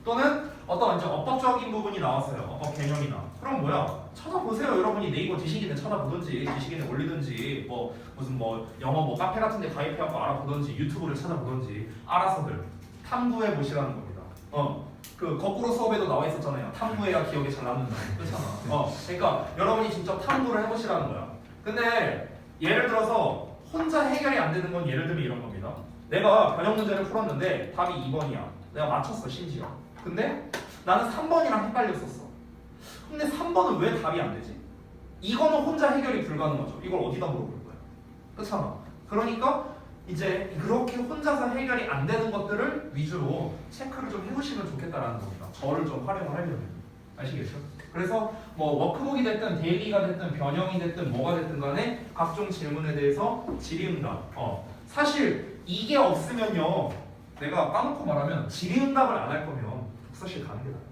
또는 어떤 이제 어법적인 부분이 나왔어요. 어법 개념이나. 그럼 뭐야? 찾아보세요. 여러분이 네이버 지식인에 찾아보든지 지식인에 올리든지 뭐 무슨 뭐 영어 뭐 카페 같은 데 가입해갖고 알아보든지 유튜브를 찾아보든지 알아서들 탐구해 보시라는 겁니다. 그 거꾸로 수업에도 나와 있었잖아요. 탐구해야 기억이 잘 남는다. 그렇잖아. 그러니까 여러분이 직접 탐구를 해보시라는 거야. 근데 예를 들어서 혼자 해결이 안 되는 건 예를 들면 이런 겁니다. 내가 변형 문제를 풀었는데 답이 2번이야. 내가 맞췄어 심지어. 근데 나는 3번이랑 헷갈렸었어. 근데 3번은 왜 답이 안 되지? 이거는 혼자 해결이 불가능하죠. 이걸 어디다 물어볼 거야? 그렇잖아. 그러니까 이제 그렇게 혼자서 해결이 안 되는 것들을 위주로 체크를 좀 해보시면 좋겠다라는 겁니다. 저를 좀 활용을 하려면. 아시겠죠? 그래서 뭐 워크북이 됐든 데일리가 됐든 변형이 됐든 뭐가 됐든 간에 각종 질문에 대해서 질의응답. 사실 이게 없으면요. 내가 까놓고 말하면 질의응답을 안 할 거면 독서실 가는 게 나아요.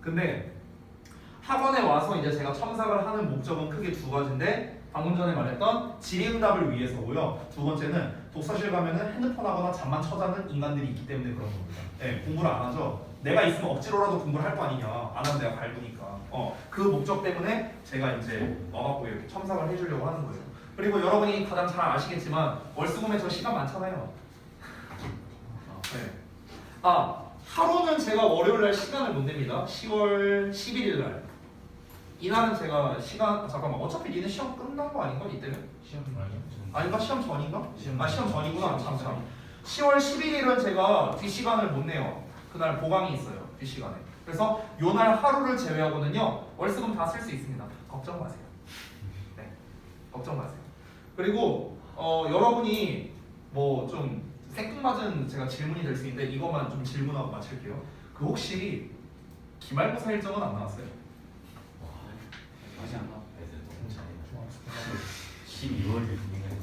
근데 학원에 와서 이제 제가 첨삭을 하는 목적은 크게 두 가지인데 방금 전에 말했던 질의응답을 위해서고요. 두 번째는 독서실 가면은 핸드폰 하거나 잠만 쳐자는 인간들이 있기 때문에 그런 겁니다. 네, 공부를 안 하죠. 내가 있으면 억지로라도 공부를 할 거 아니냐. 안 하면 내가 갈구니까. 그 목적 때문에 제가 이제 와갖고 이렇게 첨삭을 해주려고 하는 거예요. 그리고 여러분이 가장 잘 아시겠지만 월수금에 저 시간 많잖아요. 네. 하루는 제가 월요일날 시간을 못 냅니다. 10월 11일날. 이날은 제가 시간 잠깐만 어차피 니네 시험 끝난 거 아닌가 이때는? 시험 아니요? 아닌가 시험 전인가? 시험 시험 전이구나. 참. 10월 11일은 제가 뒷시간을 못 내요. 그날 보강이 있어요. 뒷시간에. 그래서 요날 하루를 제외하고는요 월수금 다 쓸 수 있습니다. 걱정 마세요. 네, 걱정 마세요. 그리고 여러분이 뭐 좀 생뚱맞은 제가 질문이 될 수 있는데 이것만 좀 질문하고 마칠게요. 그 혹시 기말고사 일정은 안 나왔어요? 아직 안 나와. 애들 너무 잘해. 12월에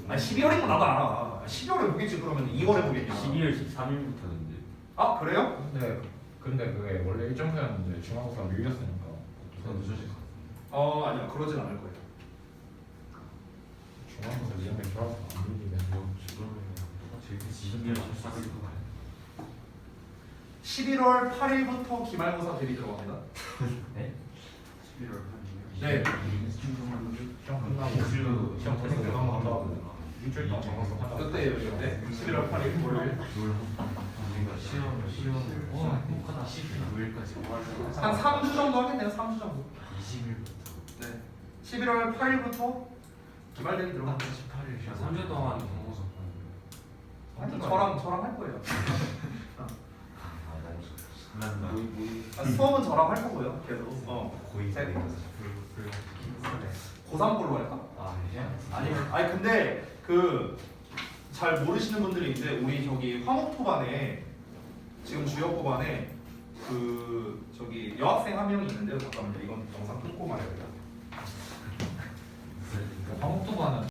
12월인 거 나도 알아. 12월에 보겠지 그러면 2월에 보겠냐? 12월 13일부터인데. 아 그래요? 근데 그게 원래 일정표였는데 중간고사 밀렸으니까 우선 늦어질 것 아니야 그러진 않을 거예요. 중간고사 이전에 들어와서 안 밀리면 지금 12월 14일부터 가요. 11월 8일부터 기말고사 대비 들어갑니다. 네? 11월 8일. 네. 시험 끝나고 시험 태생 대강 한다고 일주일 동안 정해서 한다고. 그때예요 그때 11월 8일 월요일 우리가 시험을 못하다 19일까지 한 3주 정도 하겠네요. 3주 정도. 20일부터 네. 11월 8일부터 기말 대비 들어갑니다. 18일 3주 동안 경고서 하여튼 저랑 할 거예요. 수업은 저랑 할 거고요. 계속. 고이 제- 불 고3 걸로 할까? 아니 근데 그 잘 모르시는 분들이 이제 우리 저기 화목토반에 지금 주역고반에 그 저기 여학생 한 명이 있는데요. 잠깐만요. 이건 영상 끊고 말해야 돼요.